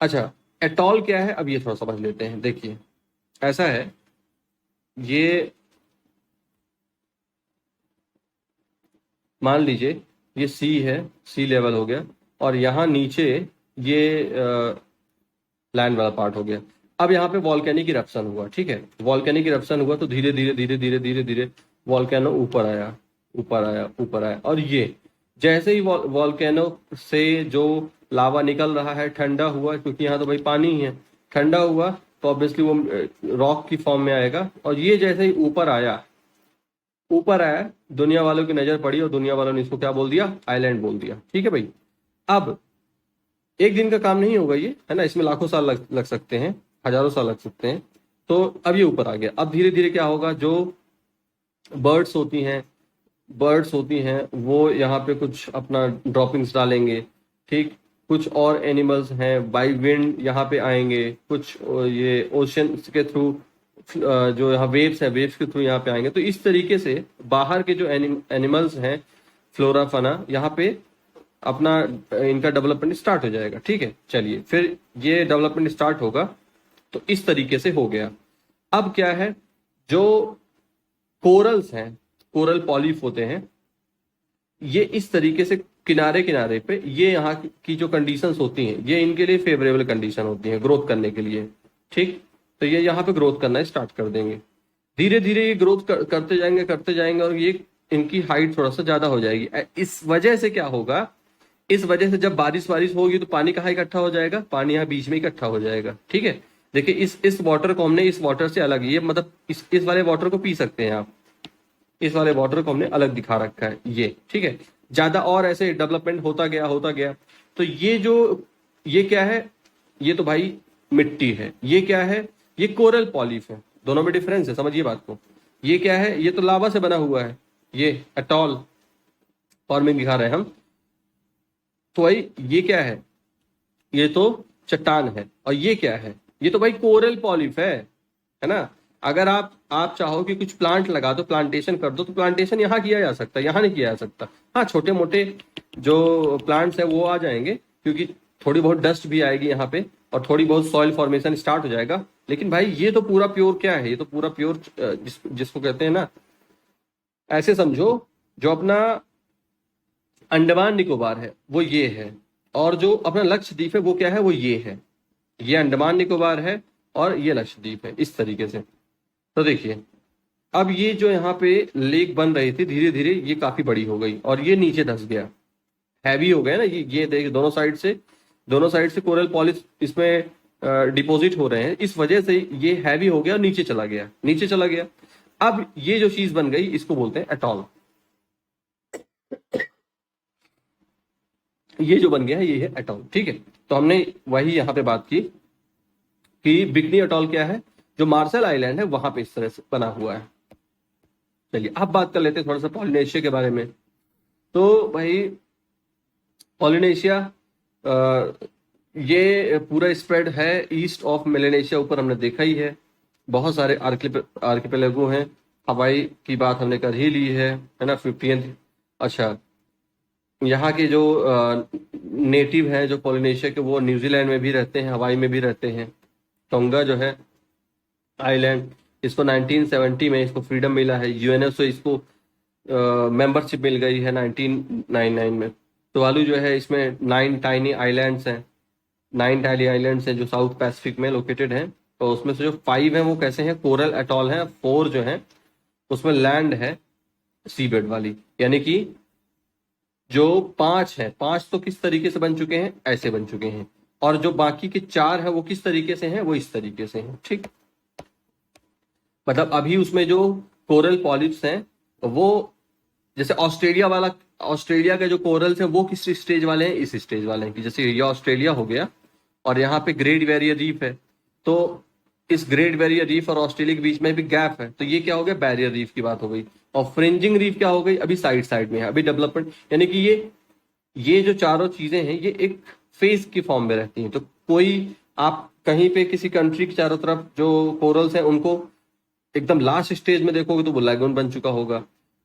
अच्छा, एटॉल क्या है अब ये थोड़ा समझ लेते हैं। देखिए ऐसा है, ये मान लीजिए ये सी है, सी लेवल हो गया, और यहाँ नीचे ये लैंड वाला पार्ट हो गया। अब यहाँ पे वॉल्केनिक इरप्शन हुआ, ठीक है, वॉल्केनिक इरप्शन हुआ तो धीरे धीरे धीरे धीरे धीरे धीरे वॉल्केनो ऊपर आया, ऊपर आया, ऊपर आया। और ये जैसे ही वॉल्केनो से जो लावा निकल रहा है ठंडा हुआ, क्योंकि यहाँ तो भाई पानी ही है, ठंडा हुआ तो ऑब्वियसली वो रॉक की फॉर्म में आएगा। और ये जैसे ही ऊपर आया, ऊपर आया, दुनिया वालों की नजर पड़ी और दुनिया वालों ने इसको क्या बोल दिया? आइलैंड बोल दिया, ठीक है भाई। अब एक दिन का काम नहीं होगा ये, है ना, इसमें लाखों साल लग सकते हैं, हजारों साल लग सकते हैं। तो अब ये ऊपर आ गया। अब धीरे धीरे क्या होगा, जो बर्ड्स होती हैं वो यहाँ पे कुछ अपना ड्रॉपिंग्स डालेंगे, ठीक। कुछ और एनिमल्स हैं बाई विंड यहाँ पे आएंगे, कुछ ये ओशन के थ्रू जो यहाँ वेव्स हैं, वेव्स के थ्रू यहाँ पे आएंगे। तो इस तरीके से बाहर के जो एनिमल्स हैं, फ्लोरा फना, यहाँ पे अपना इनका डेवलपमेंट स्टार्ट हो जाएगा, ठीक है। चलिए, फिर ये डेवलपमेंट स्टार्ट होगा तो इस तरीके से हो गया। अब क्या है, जो कोरल्स हैं, कोरल पॉलिप होते हैं, ये इस तरीके से किनारे किनारे पे ये यहाँ की जो कंडीशंस होती हैं ये इनके लिए फेवरेबल कंडीशन होती हैं ग्रोथ करने के लिए, ठीक। तो ये यहाँ पे ग्रोथ करना स्टार्ट कर देंगे। धीरे धीरे ये ग्रोथ करते जाएंगे और ये इनकी हाइट थोड़ा सा ज्यादा हो जाएगी। इस वजह से क्या होगा, इस वजह से जब बारिश होगी तो पानी कहाँ इकट्ठा हो जाएगा? पानी यहाँ बीच में इकट्ठा हो जाएगा, ठीक है। देखिए इस वाटर को हमने इस वाटर से अलग, ये मतलब इस वाले वाटर को पी सकते हैं आप, इस वाले वाटर को हमने अलग दिखा रखा है ये, ठीक है। ज्यादा और ऐसे डेवलपमेंट होता गया। तो ये क्या है, ये तो भाई मिट्टी है, ये क्या है, ये कोरल पॉलिप है, दोनों में डिफरेंस है, समझिए बात को। ये क्या है, ये तो लावा से बना हुआ है, ये एटॉल फॉर्मिंग दिखा रहे हैं हम। तो भाई ये क्या है, ये तो चट्टान है। और ये क्या है, ये तो भाई कोरल पॉलिप है ना। अगर आप चाहो कि कुछ प्लांट लगा दो, प्लांटेशन कर दो, तो प्लांटेशन यहाँ किया जा सकता है, यहाँ नहीं किया जा सकता। हाँ, छोटे मोटे जो प्लांट्स है वो आ जाएंगे क्योंकि थोड़ी बहुत डस्ट भी आएगी यहाँ पे, और थोड़ी बहुत सॉइल फॉर्मेशन स्टार्ट हो जाएगा। लेकिन भाई ये तो पूरा प्योर क्या है, ये तो पूरा प्योर जिसको कहते हैं ना, ऐसे समझो जो अपना अंडमान निकोबार है वो ये है, और जो अपना लक्षद्वीप है वो क्या है, वो ये है। ये अंडमान निकोबार है और ये लक्षद्वीप है, इस तरीके से। तो देखिए अब ये जो यहाँ पे लेक बन रही थी धीरे धीरे ये काफी बड़ी हो गई और ये नीचे धंस गया, हैवी हो गया ना। ये देख दोनों साइड से कोरल पॉलिप इसमें डिपॉजिट हो रहे हैं, इस वजह से ये हैवी हो गया, नीचे चला गया, नीचे चला गया। अब ये जो चीज बन गई इसको बोलते हैं एटॉल। ये जो बन गया है ये है एटॉल, ठीक है। तो हमने वही यहाँ पे बात की कि बिकनी एटॉल क्या है, जो मार्शल आइलैंड है वहां पे इस तरह से बना हुआ है। चलिए अब बात कर लेते हैं थोड़ा सा पॉलिनेशिया के बारे में। तो भाई पॉलिनेशिया ये पूरा स्प्रेड है ईस्ट ऑफ मेलेनेशिया, ऊपर हमने देखा ही है। बहुत सारे आर्किपेलागो हैं। हवाई की बात हमने कर ही ली है ना, 15th। अच्छा, यहाँ के जो नेटिव हैं जो पॉलिनेशिया के, वो न्यूजीलैंड में भी रहते हैं, हवाई में भी रहते हैं। टोंगा जो है आइलैंड, इसको 1970 में इसको फ्रीडम मिला है, यूएनएफ से इसको मेंबरशिप मिल गई है 1999 में। तुवालू जो है इसमें 9 टाइनी आइलैंड्स हैं जो साउथ पैसिफिक में लोकेटेड हैं। तो उसमें से जो 5 हैं वो कैसे हैं, कोरल एटॉल हैं। 4 जो हैं उसमें लैंड है सीबेड वाली, यानी कि जो 5 है, 5 तो किस तरीके से बन चुके हैं, ऐसे बन चुके हैं। और जो बाकी के 4 है वो किस तरीके से हैं, वो इस तरीके से हैं, ठीक। मतलब अभी उसमें जो कोरल पॉलिप्स हैं वो, जैसे ऑस्ट्रेलिया के जो कोरल्स हैं वो किस स्टेज वाले हैं, इस स्टेज वाले हैं। कि जैसे ये ऑस्ट्रेलिया हो गया और यहाँ पे ग्रेट बैरियर रीफ है, तो इस ग्रेट बैरियर रीफ और ऑस्ट्रेलिया के बीच में भी गैप है, तो ये क्या हो गया, बैरियर रीफ की बात हो गई। और फ्रिंजिंग रीफ क्या हो गई, अभी साइड साइड में है, अभी डेवलपमेंट। यानी कि ये जो चारों चीजें हैं ये एक फेज की फॉर्म में रहती हैं। तो कोई आप कहीं पे किसी कंट्री की चारों तरफ जो कोरल्स हैं उनको एकदम लास्ट स्टेज में देखोगे तो वो लैगून बन चुका होगा,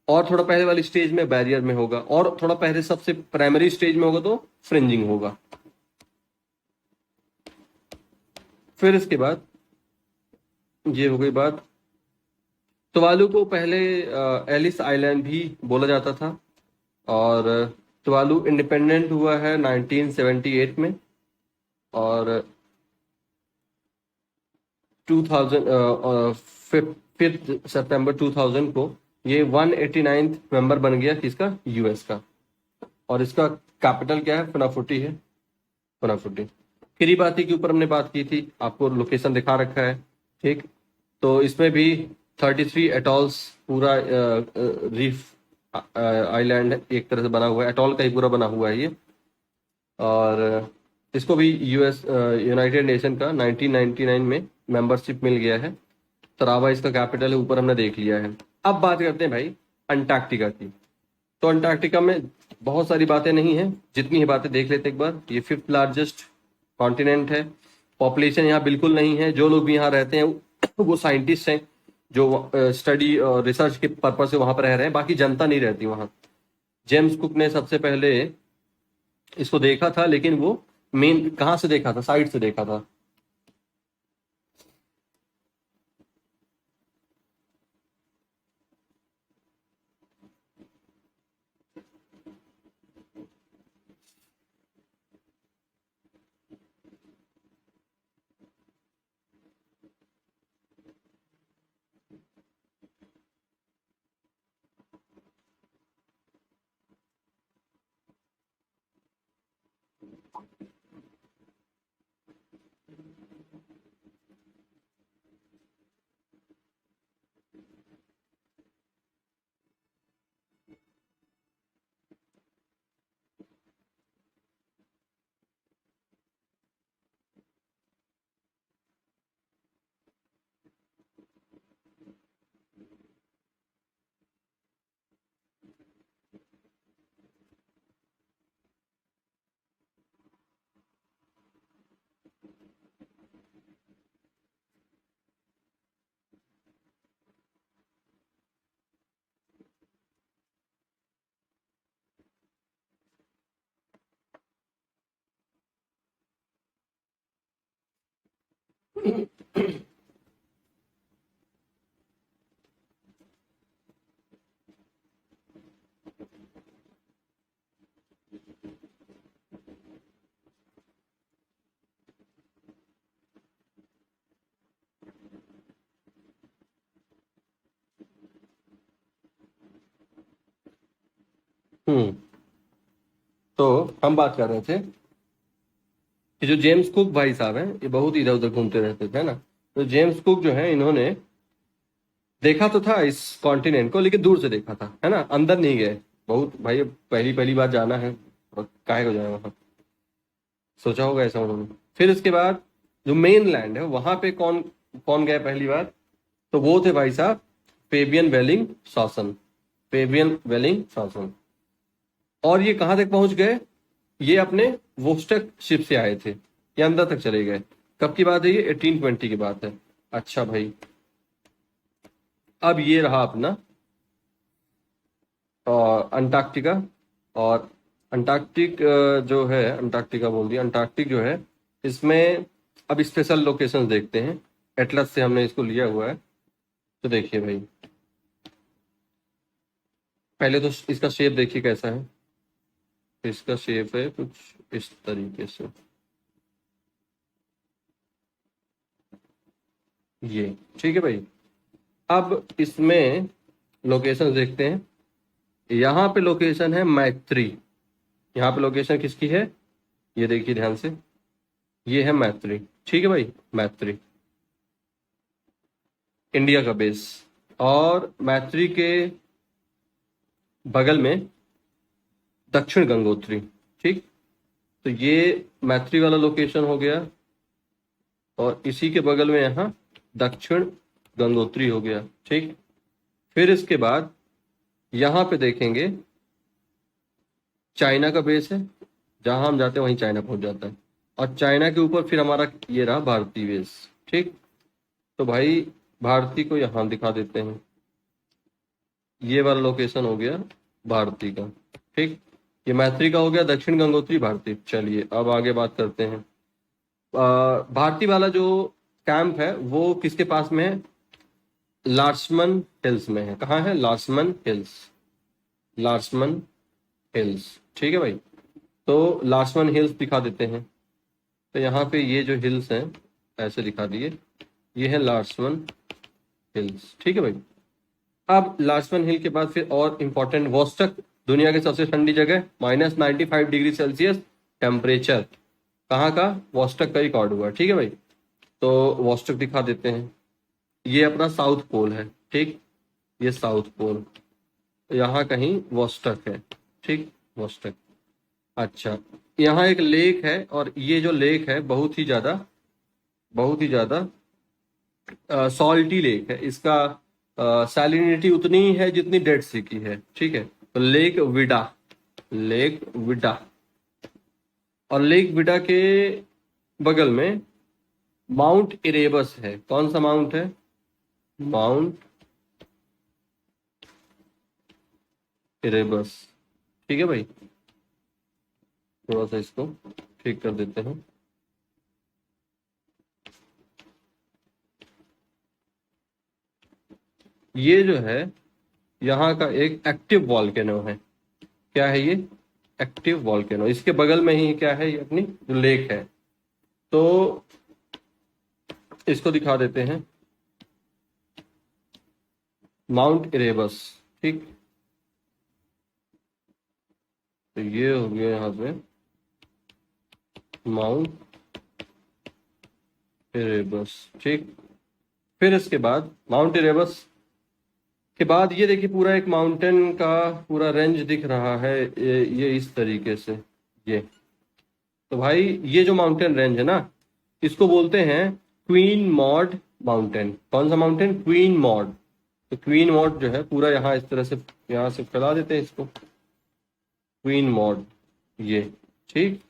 और थोड़ा पहले वाली स्टेज में बैरियर में होगा, और थोड़ा पहले सबसे प्राइमरी स्टेज में होगा तो फ्रिंजिंग होगा। फिर इसके बाद ये हो गई बात। तुवालू को पहले एलिस आइलैंड भी बोला जाता था, और तुवालू इंडिपेंडेंट हुआ है 1978 में। और 2000 5 सितंबर 2000 को ये 189th मेंबर बन गया किसका, यूएस का। और इसका कैपिटल क्या है, फुनाफुटी है, फुनाफुटी। किरीबाती के ऊपर हमने बात की थी, आपको लोकेशन दिखा रखा है, ठीक। तो इसमें भी 33 एटॉल्स, पूरा रीफ आइलैंड एक तरह से बना हुआ है, एटॉल का ही पूरा बना हुआ है ये। और इसको भी यूनाइटेड नेशन का 1999 में मेंबरशिप मिल गया है। तरावा इसका कैपिटल है, ऊपर हमने देख लिया है। अब बात करते हैं भाई अंटार्कटिका की। तो अंटार्कटिका में बहुत सारी बातें नहीं है, जितनी ही बातें देख लेते एक बार। ये 5th लार्जेस्ट कॉन्टिनेंट है। पॉपुलेशन यहाँ बिल्कुल नहीं है, जो लोग भी यहाँ रहते हैं वो साइंटिस्ट हैं जो स्टडी और रिसर्च के पर्पज से वहां पर रह रहे हैं, बाकी जनता नहीं रहती वहां। जेम्स कुक ने सबसे पहले इसको देखा था, लेकिन वो मेन कहाँ से देखा था, साइड से देखा था। हम्म। तो हम बात कर रहे थे कि जो जेम्स कुक भाई साहब हैं, ये बहुत इधर उधर घूमते रहते थे ना। तो जेम्स कुक जो है, इन्होंने देखा तो था इस कॉन्टिनेंट को, लेकिन दूर से देखा था, है ना, अंदर नहीं गए। बहुत भाई, पहली पहली बार जाना है, और काहे को जाए वहां, सोचा होगा ऐसा उन्होंने। फिर उसके बाद जो मेन लैंड है वहां पे कौन कौन गया पहली बार? तो वो थे भाई साहब फेबियन वेलिंग शासन। फेबियन वेलिंग शासन। और ये कहां तक पहुंच गए? ये अपने वोस्टक शिप से आए थे, ये अंदर तक चले गए। कब की बात है ये? 1820 की बात है। अच्छा भाई, अब ये रहा अपना अंटार्कटिका। और अंटार्कटिक जो है, अंटार्कटिका बोल दिया, अंटार्कटिक जो है, इसमें अब स्पेशल लोकेशंस देखते हैं। एटलस से हमने इसको लिया हुआ है। तो देखिए भाई, पहले तो इसका शेप देखिए कैसा है। इसका शेप है कुछ इस तरीके से, ये ठीक है भाई। अब इसमें लोकेशन देखते हैं। यहाँ पे लोकेशन है मैत्री। यहाँ पे लोकेशन किसकी है? ये देखिए ध्यान से, ये है मैत्री। ठीक है भाई, मैत्री इंडिया का बेस। और मैत्री के बगल में दक्षिण गंगोत्री। ठीक, तो ये मैत्री वाला लोकेशन हो गया, और इसी के बगल में यहाँ दक्षिण गंगोत्री हो गया। ठीक, फिर इसके बाद यहाँ पे देखेंगे चाइना का बेस है, जहां हम जाते हैं वहीं चाइना पहुंच जाता है। और चाइना के ऊपर फिर हमारा ये रहा भारतीय बेस। ठीक, तो भाई भारती को यहाँ दिखा देते हैं। ये वाला लोकेशन हो गया भारती का। ठीक, ये मैत्री का हो गया, दक्षिण गंगोत्री भारती। चलिए अब आगे बात करते हैं। भारती वाला जो कैंप है वो किसके पास में है? लार्समन हिल्स में है। कहाँ है? लार्समन हिल्स। लार्समन हिल्स। ठीक है भाई, तो लार्समन हिल्स दिखा देते हैं। तो यहाँ पे ये जो हिल्स हैं ऐसे दिखा दिए, ये है लार्समन हिल्स। ठीक है भाई। अब लार्समन हिल के बाद फिर और इंपॉर्टेंट, वोस्टक, दुनिया की सबसे ठंडी जगह, -95 डिग्री सेल्सियस टेम्परेचर। कहाँ का? वोस्टक का रिकॉर्ड हुआ। ठीक है भाई, तो वोस्टक दिखा देते हैं। ये अपना साउथ पोल है। ठीक, ये साउथ पोल, यहाँ कहीं वोस्टक है। ठीक, वोस्टक। अच्छा, यहाँ एक लेक है, और ये जो लेक है बहुत ही ज्यादा सॉल्टी लेक है। इसका सैलिनिटी उतनी ही है जितनी डेड सी की है। ठीक है, तो लेक विडा, लेक विडा। और लेक विडा के बगल में माउंट इरेबस है। कौन सा माउंट है? Mount Erebus. ठीक है भाई, थोड़ा सा इसको ठीक कर देते हैं। ये जो है यहाँ का एक एक्टिव वॉल्केनो है। क्या है ये? Active volcano. इसके बगल में ही क्या है? ये अपनी जो लेक है। तो इसको दिखा देते हैं, माउंट इरेबस। ठीक, तो ये हो गया यहाँ पे माउंट इरेबस। ठीक, फिर इसके बाद माउंट इरेबस के बाद ये देखिए पूरा एक माउंटेन का पूरा रेंज दिख रहा है, ये इस तरीके से। ये तो भाई ये जो माउंटेन रेंज है ना, इसको बोलते हैं क्वीन मॉड माउंटेन। कौन सा माउंटेन? Queen mod. तो क्वीन मॉड जो है पूरा यहाँ इस तरह से, यहाँ से फैला देते हैं इसको, क्वीन मॉड। ये ठीक,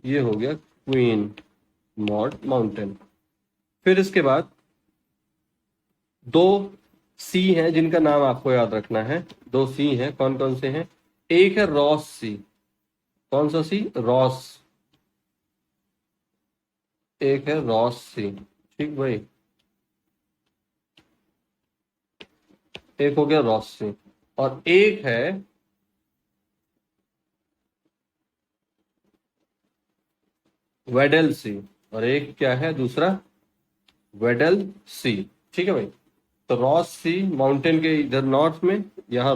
ये हो गया क्वीन मॉड माउंटेन। फिर इसके बाद दो सी हैं जिनका नाम आपको याद रखना है। दो सी हैं, कौन कौन से हैं? एक है रॉस सी। कौन सा सी? रॉस। एक है रॉस सी। ठीक भाई, एक हो गया रॉस सी, और एक है वेडल सी, और एक क्या है दूसरा, वेडल सी। ठीक है भाई, तो रॉस सी माउंटेन के इधर नॉर्थ में, यहाँ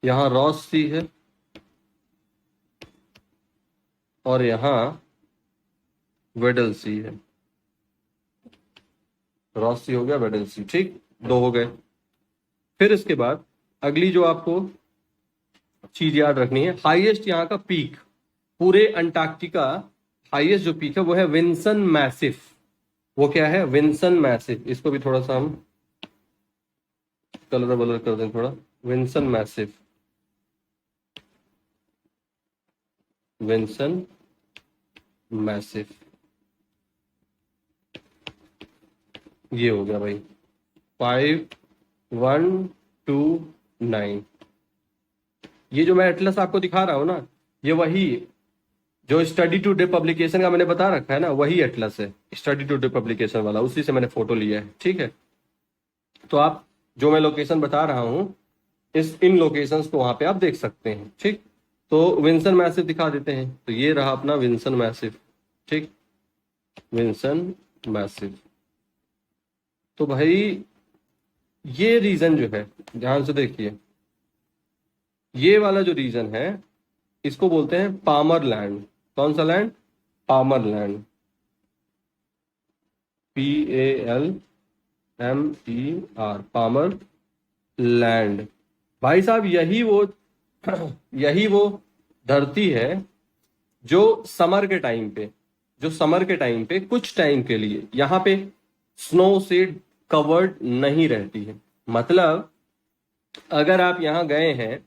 यहाँ रॉस सी है, और यहाँ वेडल सी है। रॉस सी हो गया, वेडल सी, ठीक, दो हो गए। फिर इसके बाद अगली जो आपको चीज याद रखनी है, हाईएस्ट यहाँ का पीक पूरे अंटार्कटिका, हाईएस्ट जो पीक है वो है विंसन मैसिफ। वो क्या है, विंसन मैसिफ। इसको भी थोड़ा सा हम कलर वलर कर दें थोड़ा, विंसन मैसिफ, विंसन मैसिफ, ये हो गया भाई 5129। ये जो मैं एटलस आपको दिखा रहा हूं ना, ये वही जो स्टडी टू डे पब्लिकेशन का मैंने बता रखा है ना, वही एटलस है, स्टडी टू डे पब्लिकेशन वाला, उसी से मैंने फोटो लिया है। ठीक है, तो आप जो मैं लोकेशन बता रहा हूं, इन लोकेशंस को वहां पे आप देख सकते हैं। ठीक, तो विंसन मैसिव दिखा देते हैं, तो ये रहा अपना विंसन मैसिव। ठीक, विंसन मैसिव। तो भाई ये रीजन जो है, ध्यान से देखिए, ये वाला जो रीजन है इसको बोलते हैं पामर लैंड। कौन सा land, Palmer Land, PALMER, Palmer Land. भाई साहब यही वो धरती है जो समर के टाइम पे, कुछ टाइम के लिए यहाँ पे स्नो से कवर्ड नहीं रहती है। मतलब अगर आप यहाँ गए हैं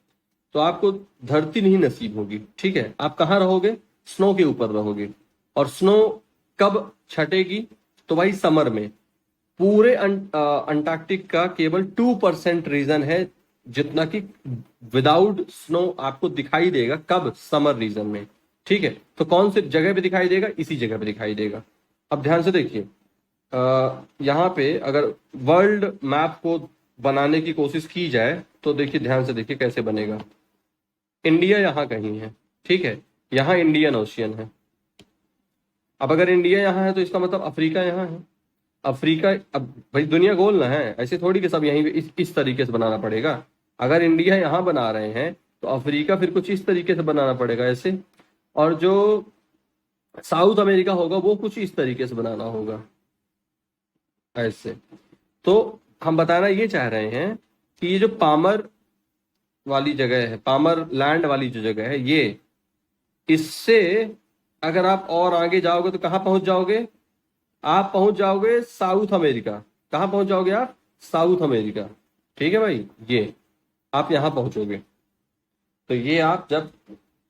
तो आपको धरती नहीं नसीब होगी। ठीक है, आप कहाँ रहोगे, स्नो के ऊपर रहोगे। और स्नो कब छटेगी, तो भाई समर में। पूरे अंटार्कटिक का केवल 2% रीजन है जितना कि विदाउट स्नो आपको दिखाई देगा, कब, समर रीजन में। ठीक है, तो कौन सी जगह पे दिखाई देगा, इसी जगह पे दिखाई देगा। अब ध्यान से देखिए, यहाँ पे अगर वर्ल्ड मैप को बनाने की कोशिश की जाए तो देखिए, ध्यान से देखिए कैसे बनेगा। इंडिया यहाँ कहीं है, ठीक है, यहाँ इंडियन ओशियन है। अब अगर इंडिया यहाँ है तो इसका मतलब अफ्रीका यहाँ है। अफ्रीका, अब भाई दुनिया गोल ना है, ऐसे थोड़ी कि सब यहीं पे इस तरीके से बनाना पड़ेगा। अगर इंडिया यहाँ बना रहे हैं तो अफ्रीका फिर कुछ इस तरीके से बनाना पड़ेगा ऐसे, और जो साउथ अमेरिका होगा वो कुछ इस तरीके से बनाना होगा ऐसे। तो हम बताना ये चाह रहे हैं कि ये जो पामर वाली जगह है, पामर लैंड वाली जो जगह है, ये, इससे अगर आप और आगे जाओगे तो कहाँ पहुंच जाओगे, आप पहुंच जाओगे साउथ अमेरिका। कहाँ पहुंच जाओगे आप, साउथ अमेरिका। ठीक है भाई, ये आप यहां पहुंचोगे। तो ये आप जब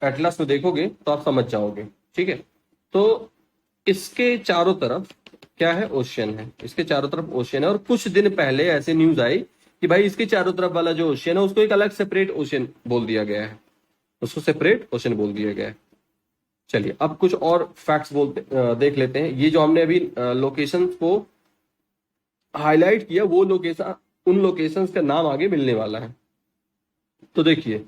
एटलस में देखोगे तो आप समझ जाओगे। ठीक है, तो इसके चारों तरफ क्या है, ओशियन है। इसके चारों तरफ ओशियन है, और कुछ दिन पहले ऐसे न्यूज आई कि भाई इसके चारों तरफ वाला जो ओशियन है उसको एक अलग सेपरेट ओशियन बोल दिया गया है, उसको सेपरेट ओशियन बोल दिया गया है। चलिए अब कुछ और फैक्ट्स देख लेते हैं। ये जो हमने अभी लोकेशन को हाईलाइट किया, वो लोकेशन, उन लोकेशंस का नाम आगे मिलने वाला है। तो देखिए,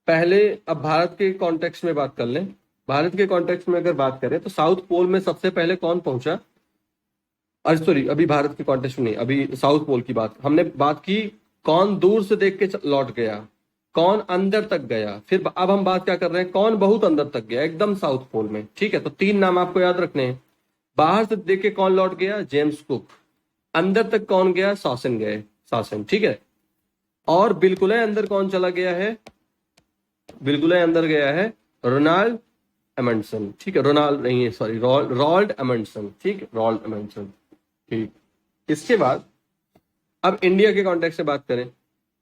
पहले अब भारत के कॉन्टेक्स्ट में बात कर लें। भारत के कॉन्टेक्स्ट में अगर बात करें तो साउथ पोल में सबसे पहले कौन पहुंचा, अरे सॉरी, अभी भारत के कॉन्टेक्स्ट में नहीं, अभी साउथ पोल की बात हमने बात की। कौन दूर से देख के लौट गया, कौन अंदर तक गया, फिर अब हम बात क्या कर रहे हैं, कौन बहुत अंदर तक गया, एकदम साउथ पोल में। ठीक है, तो 3 नाम आपको याद रखने हैं। बाहर से देख के कौन लौट गया, जेम्स कुक। अंदर तक कौन गया, सॉसन गए, सॉसन। ठीक है, और बिल्कुल अंदर कौन चला गया है, बिल्कुल अंदर गया है रोनाल्ड एमंडसन। ठीक है, रोनाल्ड नहीं है, सॉरी, रॉल्ड एमंडसन। ठीक है, रॉल्ड एमंडसन। ठीक, इसके बाद अब इंडिया के कॉन्टेक्स्ट से बात करें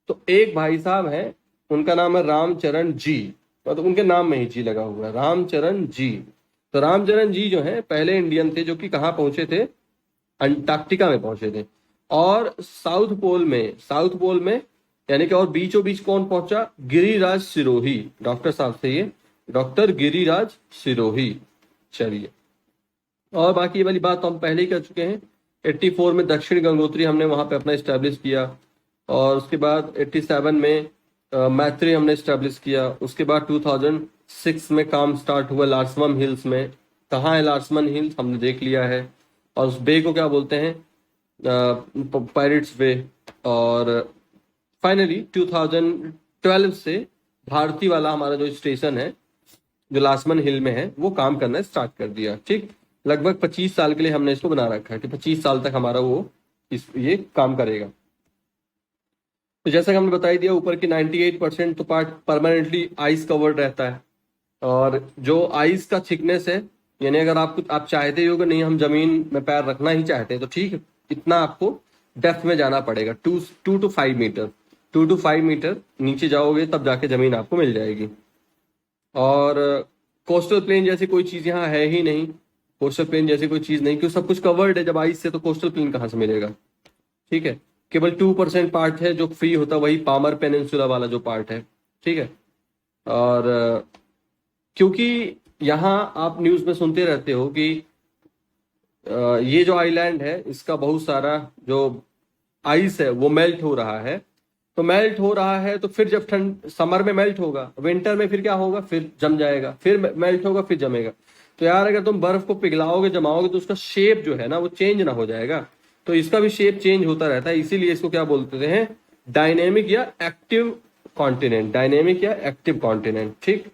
तो एक भाई साहब हैं, उनका नाम है रामचरण जी, मतलब उनके नाम में ही जी लगा हुआ है, रामचरण जी। तो रामचरण जी जो है पहले इंडियन थे जो कि कहाँ पहुंचे थे, अंटार्कटिका में पहुंचे थे। और साउथ पोल में यानी कि और बीचों बीच कौन पहुंचा, गिरिराज सिरोही, डॉक्टर साहब थे ये, डॉक्टर गिरिराज सिरोही। चलिए, और बाकी ये वाली बात तो हम पहले ही कर चुके हैं। 84 में दक्षिण गंगोत्री हमने वहां पे अपना इस्टेब्लिश किया, और उसके बाद 87 में मैत्री हमने इस्टेब्लिश किया। उसके बाद 2006 में काम स्टार्ट हुआ लार्समन हिल्स में। कहाँ है लार्समन हिल्स, हमने देख लिया है। और उस बे को क्या बोलते हैं, पायरेट्स बे। और फाइनली 2012 से भारती वाला हमारा जो स्टेशन है जो लासमन हिल में है वो काम करना स्टार्ट कर दिया। ठीक, लगभग 25 साल के लिए हमने इसको बना रखा है कि 25 साल तक हमारा वो ये काम करेगा। तो जैसा कि हमने बताई दिया ऊपर की 98% तो पार्ट परमानेंटली आइस कवर्ड रहता है। और जो आइस का थिकनेस है, यानी अगर आप चाहते हो कि नहीं हम जमीन में पैर रखना ही चाहते हैं तो ठीक, इतना आपको डेप्थ में जाना पड़ेगा, 2 to 5 मीटर। 2 to 5 मीटर नीचे जाओगे तब जाके जमीन आपको मिल जाएगी। और कोस्टल प्लेन जैसी कोई चीज यहाँ है ही नहीं। कोस्टल प्लेन जैसी कोई चीज नहीं, क्योंकि सब कुछ कवर्ड है जब आइस से, तो कोस्टल प्लेन कहाँ से मिलेगा। ठीक है, केवल 2% पार्ट है जो फ्री होता, वही पामर पेनिनसुला वाला जो पार्ट है। ठीक है, और क्योंकि यहाँ आप न्यूज में सुनते रहते हो कि ये जो आइलैंड है इसका बहुत सारा जो आइस है वो मेल्ट हो रहा है। तो मेल्ट हो रहा है तो फिर जब ठंड समर में मेल्ट होगा, विंटर में फिर क्या होगा, फिर जम जाएगा, फिर मेल्ट होगा, फिर जमेगा। तो यार अगर तुम बर्फ को पिघलाओगे जमाओगे तो उसका शेप जो है ना वो चेंज ना हो जाएगा। तो इसका भी शेप चेंज होता रहता है, इसीलिए इसको क्या बोलते हैं, डायनेमिक या एक्टिव कॉन्टिनेंट। डायनेमिक या एक्टिव कॉन्टिनेंट। ठीक,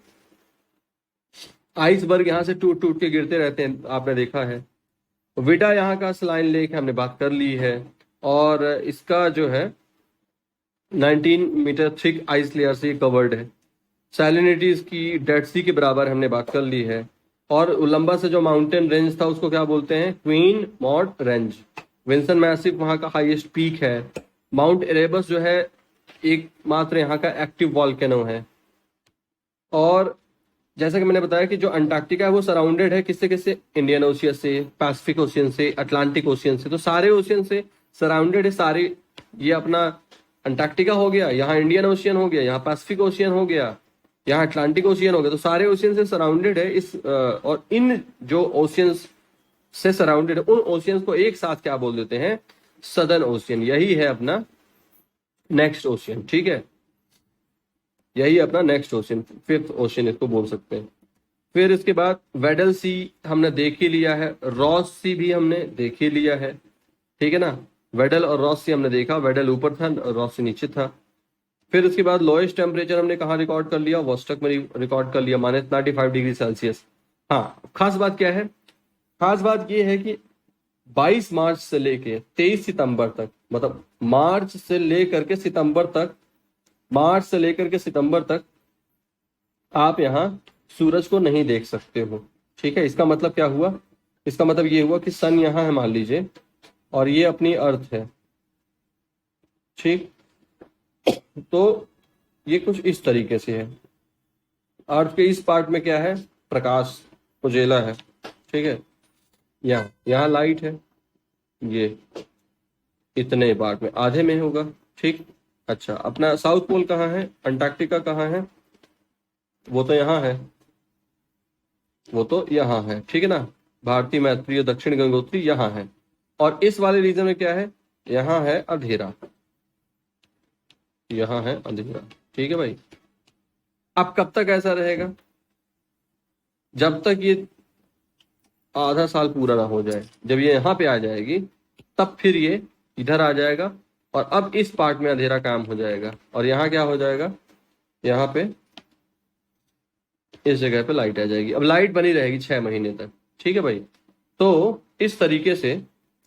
आइसबर्ग यहाँ से टूट टूट के गिरते रहते हैं, आपने देखा है। विडा यहाँ का सलाइन लेक हमने बात कर ली है, और इसका जो है 19 मीटर थिक आइस लेयर से कवर्ड है। सैलिनिटी इसकी डेड सी के बराबर हमने बात कर ली है। और लंबा से जो माउंटेन रेंज था उसको क्या बोलते हैं, Queen Maud Range. Vinson Massif वहां का हाईएस्ट पीक है। माउंट एरेबस जो है एकमात्र यहाँ का एक्टिव वॉल्केनो है। और जैसा कि मैंने बताया कि जो अंटार्कटिका है वो सराउंडेड है किससे किससे, इंडियन ओशियन से, पैसिफिक ओशियन से, अटलांटिक ओशियन से। तो सारे ओशियन से सराउंडेड है सारे। ये अपना अंटार्कटिका हो गया, यहाँ इंडियन ओशियन हो गया, यहाँ पैसिफिक ओशियन हो गया, यहाँ अटलांटिक ओशियन हो गया। तो सारे ओशियन से सराउंडेड है इस और इन जो ओशियंस से सराउंडेड है उन ओशियंस को एक साथ क्या बोल देते हैं, सदर्न ओशियन। यही है अपना नेक्स्ट ओशियन। ठीक है, यही अपना नेक्स्ट ओशियन, फिफ्थ ओशियन इसको बोल सकते हैं। फिर इसके बाद वेडल सी हमने देख ही लिया है, रॉस सी भी हमने देख ही लिया है। ठीक है ना, वेडल और रॉस सी हमने देखा, वेडल ऊपर था और रॉस सी नीचे था। फिर उसके बाद लोएस्ट टेम्परेचर हमने कहाँ रिकॉर्ड कर लिया, वोस्टक में रिकॉर्ड कर लिया, -95 डिग्री सेल्सियस। हाँ, खास बात क्या है, खास बात ये है कि 22 मार्च से लेके 23 सितंबर तक, मतलब मार्च से लेकर के सितंबर तक, मार्च से लेकर के सितंबर तक आप यहाँ सूरज को नहीं देख सकते हो। ठीक है, इसका मतलब क्या हुआ, इसका मतलब ये हुआ कि सन यहाँ है मान लीजिए, और ये अपनी अर्थ है। ठीक, तो ये कुछ इस तरीके से है। अर्थ के इस पार्ट में क्या है, प्रकाश उजेला है। ठीक है, यहाँ लाइट है, ये इतने पार्ट में आधे में होगा। ठीक, अच्छा अपना साउथ पोल कहाँ है, अंटार्कटिका कहाँ है, वो तो यहाँ है, वो तो यहाँ है। ठीक है ना, भारतीय मैत्री और दक्षिण गंगोत्री यहाँ है। और इस वाले रीजन में क्या है, यहाँ है अंधेरा, यहाँ है अंधेरा। ठीक है भाई, अब कब तक ऐसा रहेगा, जब तक ये आधा साल पूरा ना हो जाए। जब ये यहाँ पे आ जाएगी तब फिर ये इधर आ जाएगा, और अब इस पार्ट में अंधेरा काम हो जाएगा, और यहाँ क्या हो जाएगा, यहाँ पे इस जगह पे लाइट आ जाएगी। अब लाइट बनी रहेगी 6 महीने तक। ठीक है भाई, तो इस तरीके से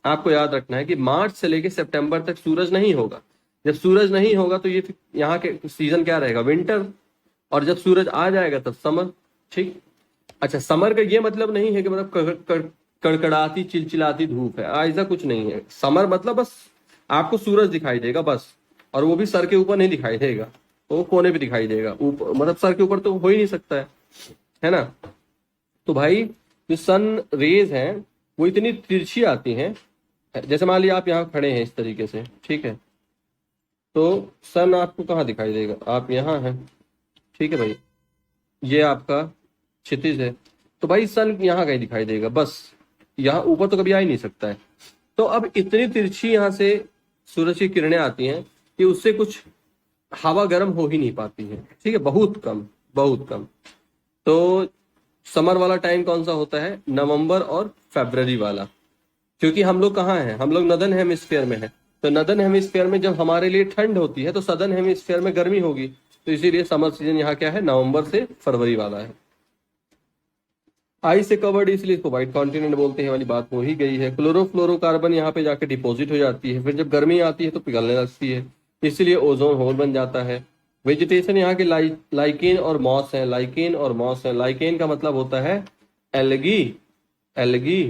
आपको याद रखना है कि मार्च से लेके सितंबर तक सूरज नहीं होगा। जब सूरज नहीं होगा तो ये यहाँ के सीजन क्या रहेगा, विंटर। और जब सूरज आ जाएगा तब समर। ठीक, अच्छा समर का ये मतलब नहीं है कि मतलब कड़कड़ाती चिलचिलाती धूप है, ऐसा कुछ नहीं है। समर मतलब बस आपको सूरज दिखाई देगा बस, और वो भी सर के ऊपर नहीं दिखाई देगा, वो कोने पे दिखाई देगा, ऊपर मतलब सर के ऊपर तो हो ही नहीं सकता है ना। तो भाई जो सन रेज हैं वो इतनी तिरछी आती हैं, जैसे मान लिया आप यहाँ खड़े हैं इस तरीके से। ठीक है, तो सन आपको कहाँ दिखाई देगा, आप यहाँ हैं। ठीक है भाई, ये आपका क्षितिज है। तो भाई सन यहाँ कहीं दिखाई देगा, बस यहाँ ऊपर तो कभी आ ही नहीं सकता है। तो अब इतनी तिरछी यहाँ से सूरज की किरणें आती हैं कि उससे कुछ हवा गर्म हो ही नहीं पाती है, ठीक है, बहुत कम, बहुत कम। तो समर वाला टाइम कौन सा होता है? नवंबर और फरवरी वाला। क्योंकि हम लोग कहाँ हैं? हम लोग नदर्न हेमिस्फीयर में हैं। तो नदर्न हेमिस्फीयर में जब हमारे लिए ठंड होती है तो सदर्न हेमिस्फीयर में गर्मी होगी। तो इसीलिए समर सीजन यहाँ क्या है? नवंबर से फरवरी वाला है। आइस से कवर्ड, इसलिए इसको व्हाइट कॉन्टिनेंट बोलते हैं, वाली बात हो ही गई है। क्लोरोफ्लोरोकार्बन यहाँ पे जाके डिपॉजिट हो जाती है, फिर जब गर्मी आती है तो पिघलने लगती है, इसलिए ओजोन होल बन जाता है। वेजिटेशन यहाँ के लाइकेन और मॉस है, लाइकेन और मॉस है। लाइकेन का मतलब होता है एल्गी, एल्गी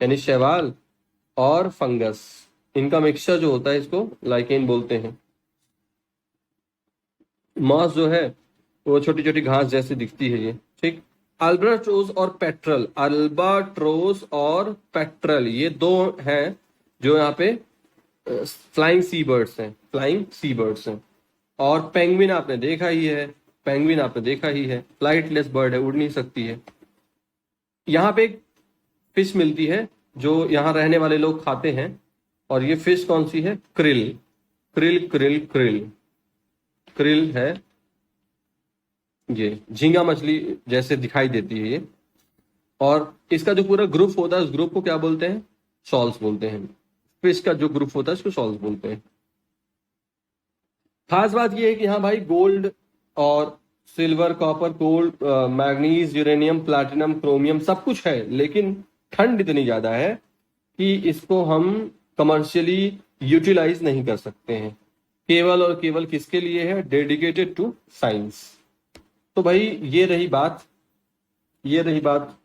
यानी शैवाल और फंगस, इनका मिक्सचर जो होता है इसको लाइकेन बोलते हैं। मॉस जो है वो छोटी छोटी घास जैसी दिखती है ये, ठीक। अल्बाट्रोस और पेट्रल, अल्बाट्रोस और पेट्रल ये दो हैं जो यहाँ पे फ्लाइंग सी बर्ड्स हैं, फ्लाइंग सी बर्ड्स हैं। और पेंगुइन आपने देखा ही है, पेंगुइन आपने देखा ही है, फ्लाइटलेस बर्ड है, उड़ नहीं सकती है। यहाँ पे एक फिश मिलती है जो यहाँ रहने वाले लोग खाते हैं, और ये फिश कौन सी है? Krill, krill krill krill, krill है। ये झींगा मछली जैसे दिखाई देती है ये। और इसका जो पूरा ग्रुप होता है उस ग्रुप को क्या बोलते हैं? शॉल्स बोलते हैं। फिश का जो ग्रुप होता है उसको शॉल्स बोलते हैं। खास बात ये है कि हाँ भाई, गोल्ड और silver, copper, gold, manganese, uranium, platinum, chromium सब कुछ है, लेकिन ठंड इतनी ज्यादा है कि इसको हम कमर्शियली यूटिलाइज नहीं कर सकते हैं। केवल और केवल किसके लिए है? Dedicated to science. तो भाई ये रही बात, ये रही बात